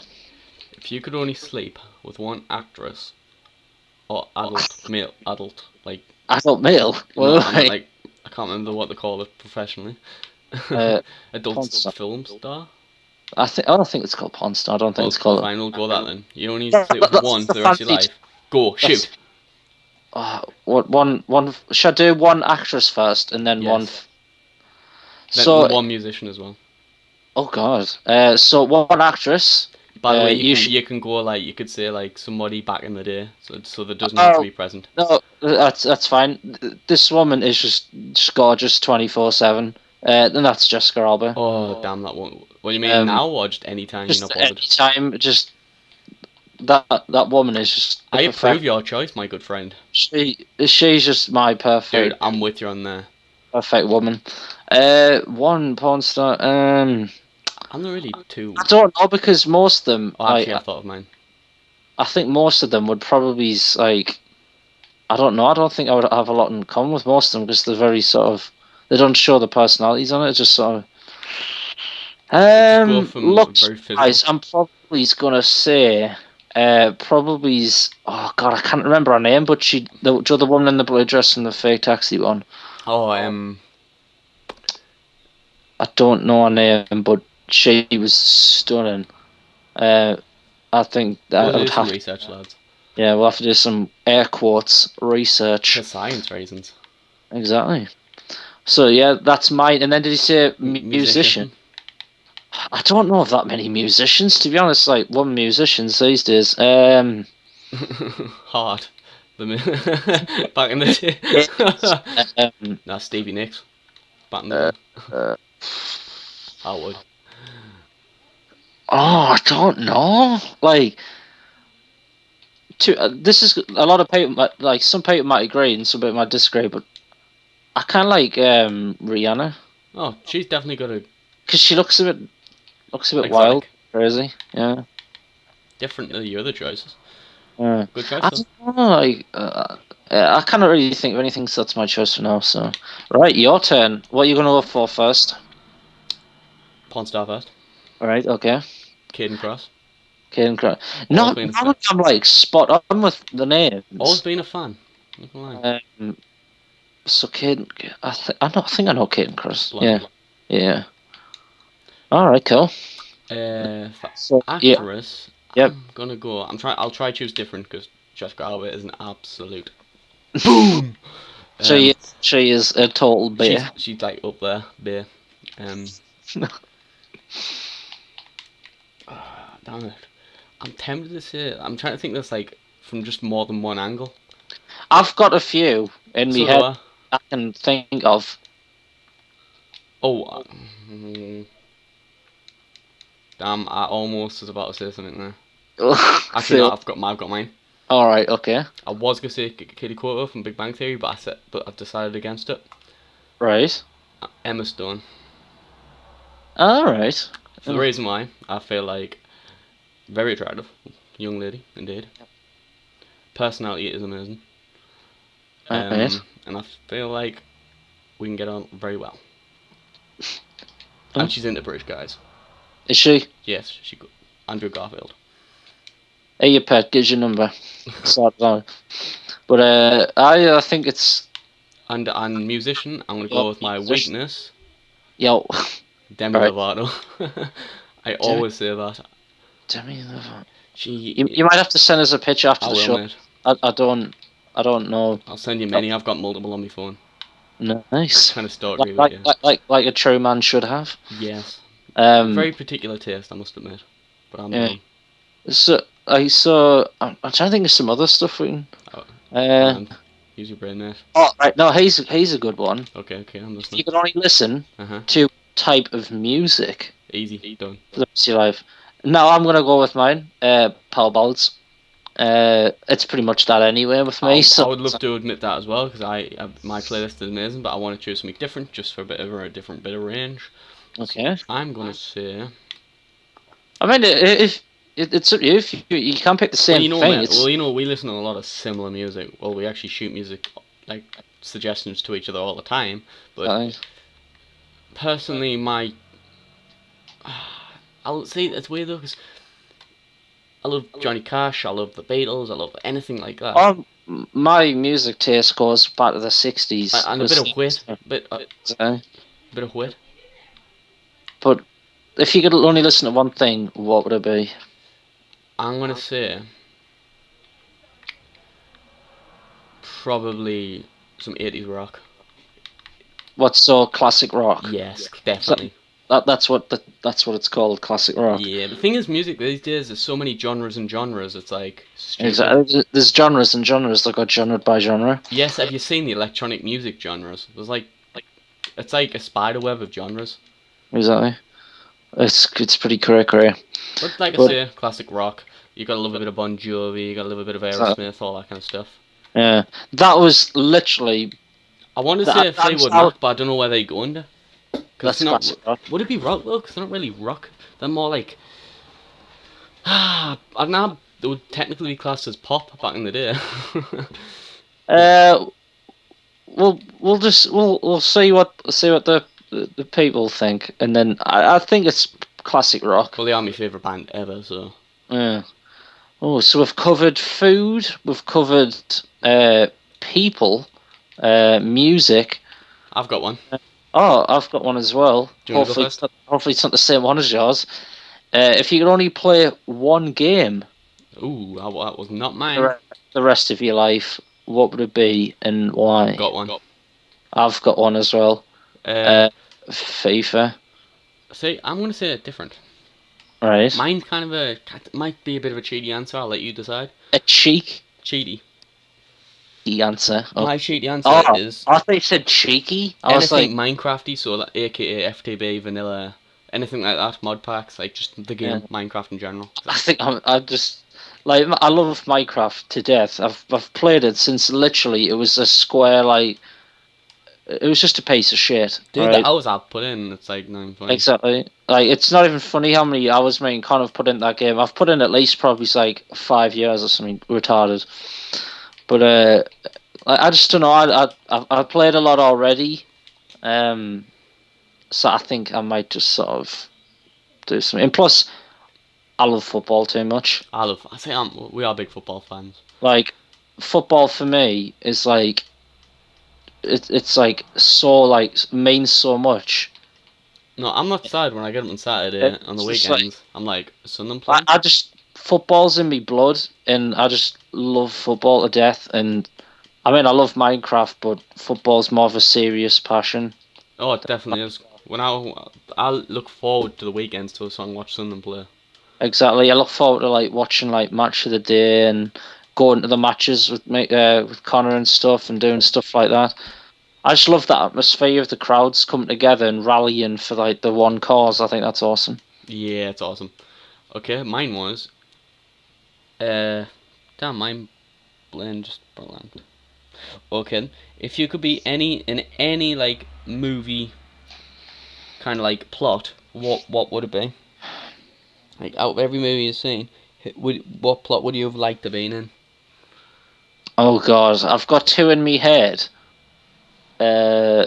If you could only sleep with one actress or adult, like Adult male. Well, not like I can't remember what they call it professionally. porn Adult star. film star. I don't think it's called porn star. I don't think it's called. Fine, we'll go that then. You only Yeah, sleep with that's one the for the rest of your fancy life. Go shoot. What one? Should I do one actress first and then Yes. one? Then So one musician as well. oh god. So one actress. By the way, you you can go like you could say like somebody back in the day, so that doesn't have to be present. No, that's fine. This woman is just gorgeous 24/7. And that's Jessica Alba. Oh damn that one! What do you mean now or just any time you're Just not bothered? any time, just that woman is just. I approve your choice, my good friend. She's just my perfect. Dude, I'm with you on there. Perfect woman. One porn star. I'm not really too. I don't know because most of them. Oh, actually, I thought of mine. I think most of them would probably like. I don't know. I don't think I would have a lot in common with most of them because they're very sort of. They don't show the personalities on it. It's just sort of. Go from Looks very physical. wise, I'm probably gonna say. Probably's. Oh god, I can't remember her name, but the woman in the blue dress and the fake taxi one. Oh, I don't know her name, but she was stunning. I think that we'll would do some have. research, lads. Yeah, we'll have to do some air quotes research. For science reasons. Exactly. So yeah, that's mine. And then did he say musician? I don't know of that many musicians, to be honest. Like one musicians these days. Hard. Back in the day. Nah, Stevie Nicks. Back in the day. I would. Oh, I don't know. Like, this is a lot of people. Like some people might agree and some people might disagree, but I kind of like Rihanna Oh, she's definitely got a because she looks a bit exotic. wild, crazy. Yeah. Different to the other choices. Yeah. Good choice I though. don't know, like, I cannot really think of anything, so that's my choice for now. So, right, your turn. What are you going to go for first? Pawn Star first. All right, okay. Caden Cross. Caden Cross. No, been a now I'm like spot on with the name. Always been a fan. Not gonna lie. So Kate, I think I know Kate and Chris. Blondie. Yeah. All right, cool. For So actress, yep. I'm gonna go. I'll try choose different because Jessica Alba is an absolute boom. She is a total bear. She's like up there, bear. Um, damn it. I'm tempted to say. I'm trying to think this like from just more than one angle. I've got a few in my So head I can think of. oh, damn! I almost was about to say something there. Actually, no, I've got mine. All right, okay. I was gonna say Katie Cuoco from Big Bang Theory, but I've decided against it. Right. Emma Stone. All right. For the reason why I feel like very attractive, young lady indeed. Personality is amazing. Right. And I feel like we can get on very well. And she's into British guys. Is she? Yes, she got Andrew Garfield. Hey, your pet gives your number. Sort it out. But I think it's And musician, I'm gonna go with my weakness. Yo. Demi Lovato. I always say that. Demi Lovato. She. You might have to send us a picture after the show. Mate. I don't know. I'll send you many. I've got multiple on my phone. Nice. Kind of stalkery, like a true man should have. Yes. Very particular taste, I must admit. But I'm wrong. So I'm trying to think of some other stuff we can. Use your brain, mate. Oh, right. No, he's a good one. Okay, I'm listening. You can only listen to type of music. Easy, done. For the rest of your life. Now I'm gonna go with mine. Power ballads. It's pretty much that anyway with me. I would love to admit that as well because my playlist is amazing, but I want to choose something different just for a different bit of range. Okay. So I'm gonna say. I mean, if it's up to you. If you can't pick the same thing. We listen to a lot of similar music. Well, we actually shoot music like suggestions to each other all the time. But personally, I'll say it's weird though because I love Johnny Cash. I love the Beatles. I love anything like that. My music taste goes back to the '60s and a bit of wit, bit of wit. But if you could only listen to one thing, what would it be? I'm gonna say probably some 80s rock. What's so classic rock? Yes, definitely. That's what it's called, classic rock. Yeah, the thing is, music these days there's so many genres and genres. It's like stupid. Exactly. There's genres and genres that got genre by genre. Yes, have you seen the electronic music genres? There's like it's like a spider web of genres. Exactly. It's pretty cray. But like I say, classic rock. You got a little bit of Bon Jovi. You got a little bit of Aerosmith, all that kind of stuff. Yeah, that was literally. I want to say Fleetwood Mac, but I don't know where they go under. That's not rock. Would it be rock though? Because they're not really rock. They're more like. I don't know. They would technically be classed as pop back in the day. We'll see what the people think, and then I think it's classic rock. Well, they are my favourite band ever, so. Yeah. Oh, so we've covered food, we've covered people, music. I've got one. Oh, I've got one as well. Hopefully it's not the same one as yours. If you could only play one game. Ooh, that was not mine. The rest of your life, what would it be and why? Got one. I've got one as well. FIFA. See, I'm going to say it different. Right. Mine's kind of might be a bit of a cheaty answer. I'll let you decide. Cheaty answer. Oh. My cheaty answer is. I thought you said cheeky. I was like Minecrafty, so like AKA FTB, vanilla, anything like that. Mod packs, like just the game Minecraft in general. I think I just like I love Minecraft to death. I've played it since literally it was a square like. It was just a piece of shit. Dude, the hours I've put in, it's like not even funny. Exactly. Like, it's not even funny how many hours me and Con have put in that game. I've put in at least probably like 5 years or something retarded. But I just don't know. I played a lot already. So I think I might just sort of do something. And plus, I love football too much. We are big football fans. Like, football for me is like it's like so like means so much. No, I'm not sad when I get them on Saturday on the It's just like weekends. I'm like, Sunderland playing. I just football's in me blood, and I just love football to death. And I mean, I love Minecraft, but football's more of a serious passion. Oh, it definitely is. When I look forward to the weekends to so I can watch Sunderland play. Exactly. I look forward to like watching like match of the day and going to the matches with Connor and stuff and doing stuff like that. I just love that atmosphere of the crowds coming together and rallying for like the one cause. I think that's awesome. Yeah, it's awesome. Okay, mine was damn, mine blend just blank. Okay, if you could be in any like movie kind of like plot, what would it be? Like out of every movie you've seen, what plot would you have liked to be in? Oh God, I've got two in me head. Uh,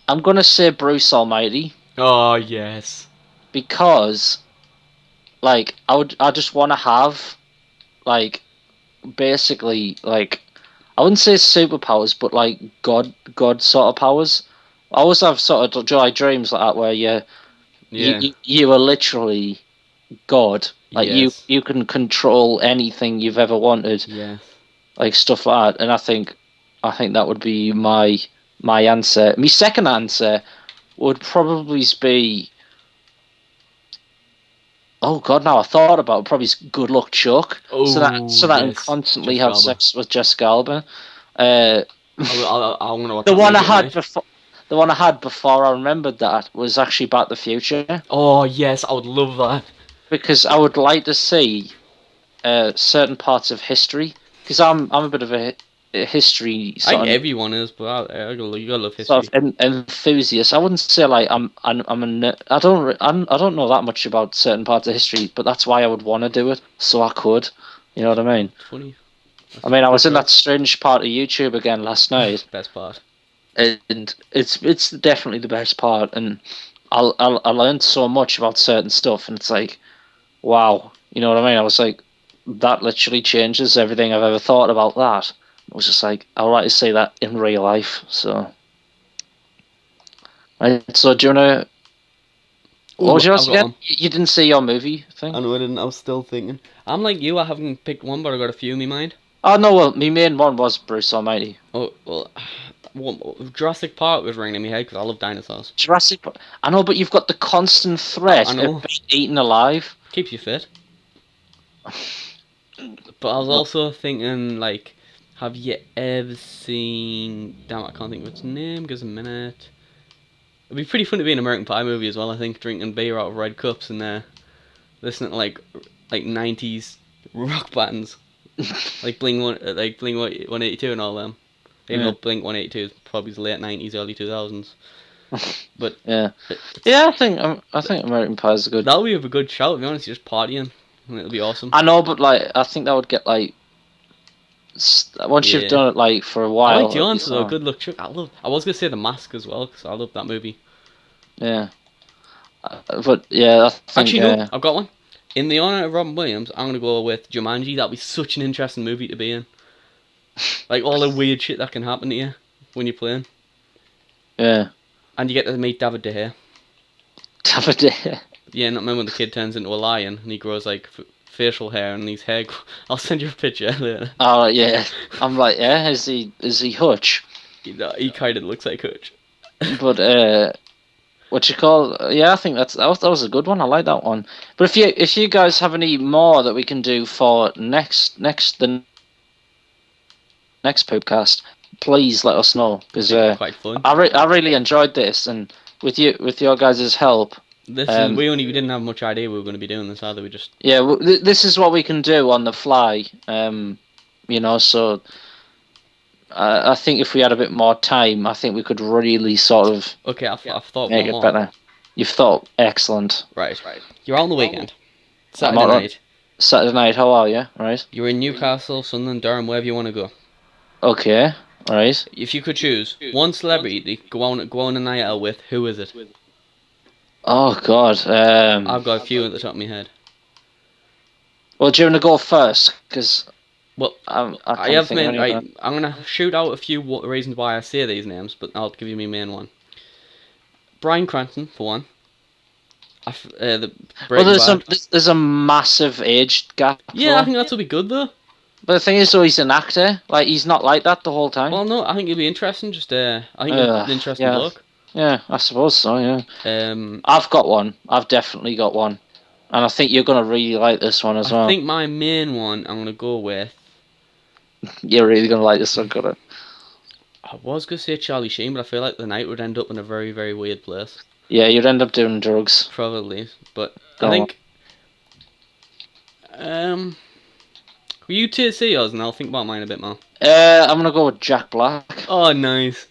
I'm gonna say Bruce Almighty Oh yes. because like I just want to have like basically like I wouldn't say superpowers, but like God sort of powers. I always have sort of like dreams like that where Yeah. you are literally God. Like Yes. you can control anything you've ever wanted, Yes. like stuff like that. And I think that would be my answer. My second answer would probably be, oh God, now I thought about it, probably Good Luck Chuck. Oh So that I can yes. constantly Jessica have Alba. sex with Jessica Alba. Uh, I'm gonna watch the that one I movie had tonight. before. The one I had before I remembered that was actually Back to the Future, Oh yes, I would love that. because I would like to see certain parts of history, because I'm a bit of a history I think everyone is, but you gotta love sort history. of enthusiast. I wouldn't say like I'm a I don't I don't know that much about certain parts of history, but that's why I would want to do it, so I could. You know what I mean? It's funny. I That's mean, I good was in that choice. strange part of YouTube again last night, Best part. and it's definitely the best part, and I learned so much about certain stuff, and it's like, wow, you know what I mean? I was like, that literally changes everything I've ever thought about that. It was just like, I would like to see that in real life. So, right, so do you wanna? What was Oh, yours I've got again? one. You didn't see your movie I thing? know I didn't. I was still thinking. I'm like you. I haven't picked one, but I got a few in my mind. Oh no, well, my main one was Bruce Almighty. Oh well, Jurassic Park was ringing in my head because I love dinosaurs. Jurassic. I know, but you've got the constant I threat of know, being eaten alive. keeps you fit. But I was also thinking, like, have you ever seen? Damn, I can't think of its name. Give us a minute. It'd be pretty fun to be an American Pie movie as well. I think drinking beer out of red cups and listening to like 90s rock bands, like Bling 182 and all them. Even Yeah. though Blink 182 is probably the late 90s, early 2000s. But Yeah, yeah. I think American Pie is good. that would be a good shout. To be honest, just partying, and it'll be awesome. I know, but like, I think that would get like once you've Yeah. done it like for a I while. like your It'd be answer though. so, Good luck, Chuck. I was gonna say The Mask as well because I love that movie. yeah, but yeah, I think Actually, no, I've got one. In the honor of Robin Williams, I'm gonna go with Jumanji. That'd be such an interesting movie to be in. Like all the weird shit that can happen to you when you're playing, yeah. and you get to meet David De Gea. Daffodil. Yeah, not remember when the kid turns into a lion and he grows like facial hair and his hair. I'll send you a picture later. Oh yeah, I'm like, yeah. Is he Hutch? He kind of looks like Coach. But what you call? Yeah, I think that was a good one. I like that one. But if you guys have any more that we can do for the next podcast, please let us know, because Quite fun. I really enjoyed this, and with your guys' help. We didn't have much idea we were going to be doing this either. We just Yeah, this is what we can do on the fly. You know, so I think if we had a bit more time, I think we could really sort of okay. I've thought make one it more. better. You've thought excellent. Right. You're out on the weekend. I'm Saturday all right. night. Saturday night. How are you? Right. You're in Newcastle, Sunderland, Durham, wherever you want to go. Okay. All right. If you could choose one celebrity to go on a night out with, who is it? Oh God. I've got a few at the top of my head. Well, do you want to go first? Because Well, I I can't have think of made. any Right, other. I'm gonna shoot out a few reasons why I say these names, but I'll give you my main one. Bryan Cranston for one. The Well, Breaking Bad. there's a massive age gap Yeah, I though. think that's will be good though. But the thing is, though, he's an actor. Like he's not like that the whole time. Well, no, I think it'll be interesting. I think he's an interesting Yeah, bloke. yeah, I suppose so. Yeah, Um, I've got one. I've definitely got one, and I think you're gonna really like this one as I well. think my main one I'm gonna go with. You're really gonna like this one, got it. I was gonna say Charlie Sheen, but I feel like the night would end up in a very, very weird place. Yeah, you'd end up doing drugs. Probably, but Go I on. think. Will you two say yours, and I'll think about mine a bit more. I'm gonna go with Jack Black. Oh, nice.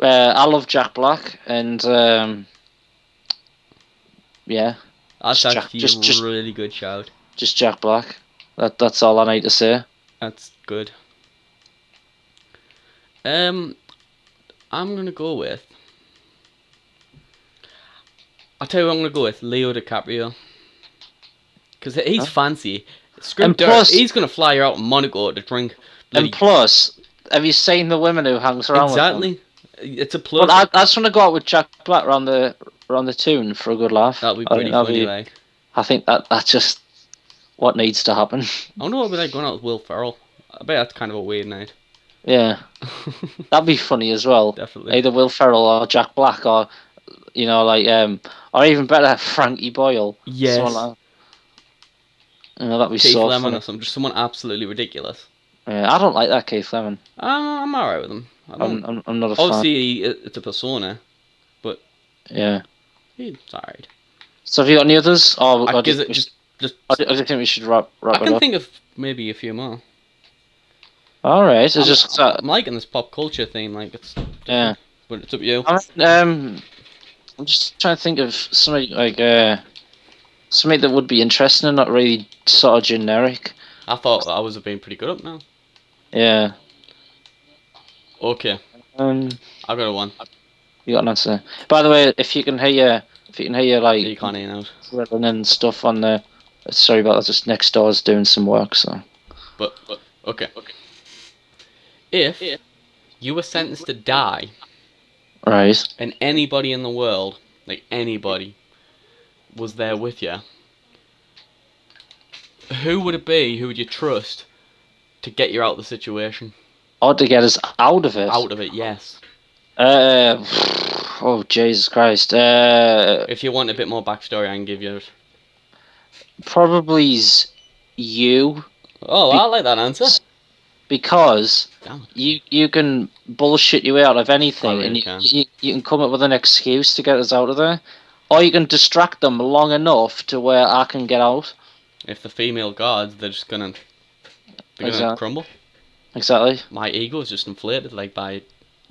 I love Jack Black, and yeah, That's Just actually a really good shout. just Jack Black. That's all I need to say. That's good. I'm gonna go with. I'll tell you what I'm gonna go with. Leo DiCaprio. Because he's fancy. Screw And dirt. plus- He's gonna fly you out in Monaco to drink. And plus, have you seen the women who hangs around with them? Exactly. It's a plus. But I just want to go out with Jack Black around the tune for a good laugh. That'd be I think pretty that'd funny, be- like. I think that's just what needs to happen. I wonder what it'd be like going out with Will Ferrell. I bet that's kind of a weird night. Yeah, that'd be funny as well. Definitely. Either Will Ferrell or Jack Black, or or even better, Frankie Boyle. Yes. Someone like that'd be Keith so Lemon funny. or something. Just someone absolutely ridiculous. Yeah, I don't like that Keith Lemon. I'm alright with him. I don't. I'm not a fan. Obviously, it's a persona. Yeah. He's alright. So have you got any others? Or I do guess you it just. I do think we should wrap I it can up? think of maybe a few more. All right. It's just I'm liking this pop culture theme. Like it's. yeah. But it's up to you. I'm just trying to think of something like something that would be interesting and not really sort of generic. I thought I was being pretty good up now. Yeah. Okay, Um. I've got one. You got an answer. By the way, if you can hear You like can't in out. drilling and stuff on the, sorry about that. Just next door's doing some work. So. But okay. If you were sentenced to die, Right. and anybody in the world, like anybody, was there with you, who would it be? Who would you trust to get you out of the situation? Or to get us out of it. Out of it, yes. Oh Jesus Christ. If you want a bit more backstory, I can give you it. Probably's you, Oh, I like that answer. because Damn. you can bullshit your way out of anything, I really and can. you can come up with an excuse to get us out of there, or you can distract them long enough to where I can get out. If the female guards, they're gonna Exactly. crumble. Exactly. My ego is just inflated, like by.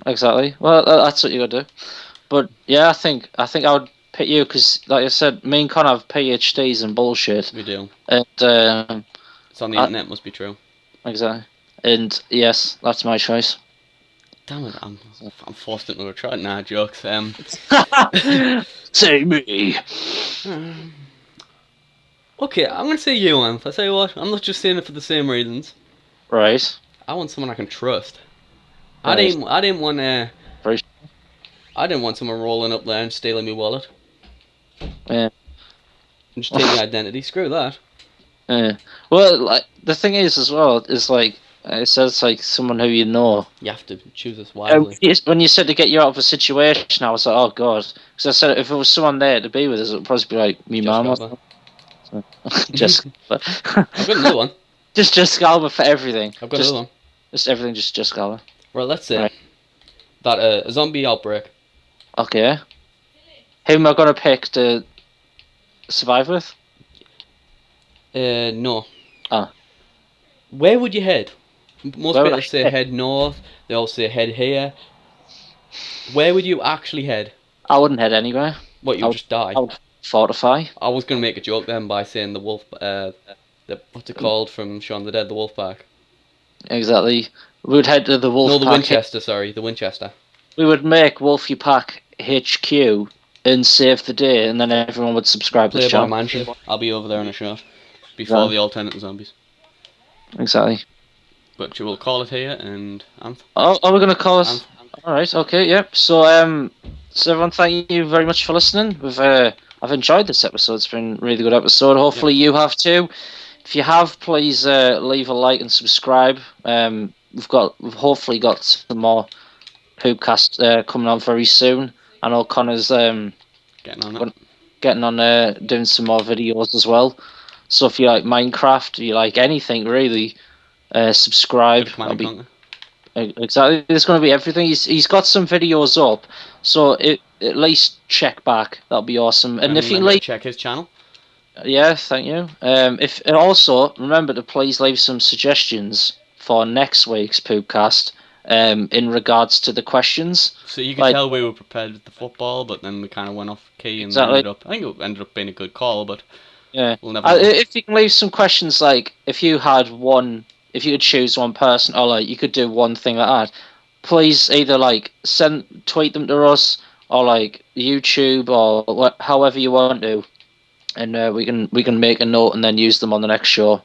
Exactly. Well, that's what you gotta do. But yeah, I think I would pick you because, like I said, me and Connor have PhDs in bullshit, We do. and It's on the I- internet, must be true. exactly. And yes, that's my choice. Damn it, I'm forced into a try. Nah, jokes. Say me. Okay, I'm gonna say you, Anth. I tell you what, I'm not just saying it for the same reasons. Right. I want someone I can trust. Right. I didn't want Very- I didn't want someone rolling up there and stealing my wallet. Yeah. And just taking my identity. Screw that. Yeah. Well, like the thing is as well is like it says like someone who you know. You have to choose us wisely. When you said to get you out of a situation, I was like, oh god, because I said if it was someone there to be with us, it would probably be like me mum or Jessica something. Just, I've got another one. just Galba for everything. I've got just, another one. Just everything, just Galba. Right, let's say Right. that a zombie outbreak. Okay. Who am I gonna pick to survive with? No. Ah. Where would you head? Most Where would people I say head? head north. They all say head here. Where would you actually head? I wouldn't head anywhere. What, you I would would- just die? I would fortify. I was gonna make a joke then by saying the wolf, what's it called from Shaun of the Dead, the wolf pack? Exactly. We would head to the Wolf No, the Pack. Winchester. Sorry, the Winchester. We would make Wolfie Pack HQ and save the day, and then everyone would subscribe to the Playboy channel. Mansion. I'll be over there in a shot before Yeah. the alternate zombies. exactly. But you will call it here, and Oh, we're gonna call us. Anth. All right. Okay. Yep. So so everyone, thank you very much for listening. I've enjoyed this episode. It's been a really good episode. Hopefully you have too. If you have, please leave a like and subscribe. We've hopefully got some more Poopcast coming on very soon. I know Connor's Getting on it. getting on doing some more videos as well. So if you like Minecraft, you like anything really, subscribe. That'll be exactly. There's going to be everything. He's got some videos up, so at least check back. That'll be awesome. And if you like, check his channel. Yeah, thank you. If and also remember to please leave some suggestions for next week's Poopcast. In regards to the questions. So you can tell we were prepared with the football, but then we kind of went off key and I think it ended up being a good call, but yeah. We'll never know. If you can leave some questions, like if you could choose one person, or like you could do one thing like that, please either like tweet them to us, or like YouTube, or however you want to, and we can make a note and then use them on the next show.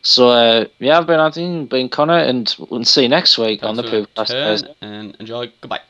So yeah, I've been Anthony, been Connor, and we'll see you next week on the Poopcast. And enjoy. Goodbye.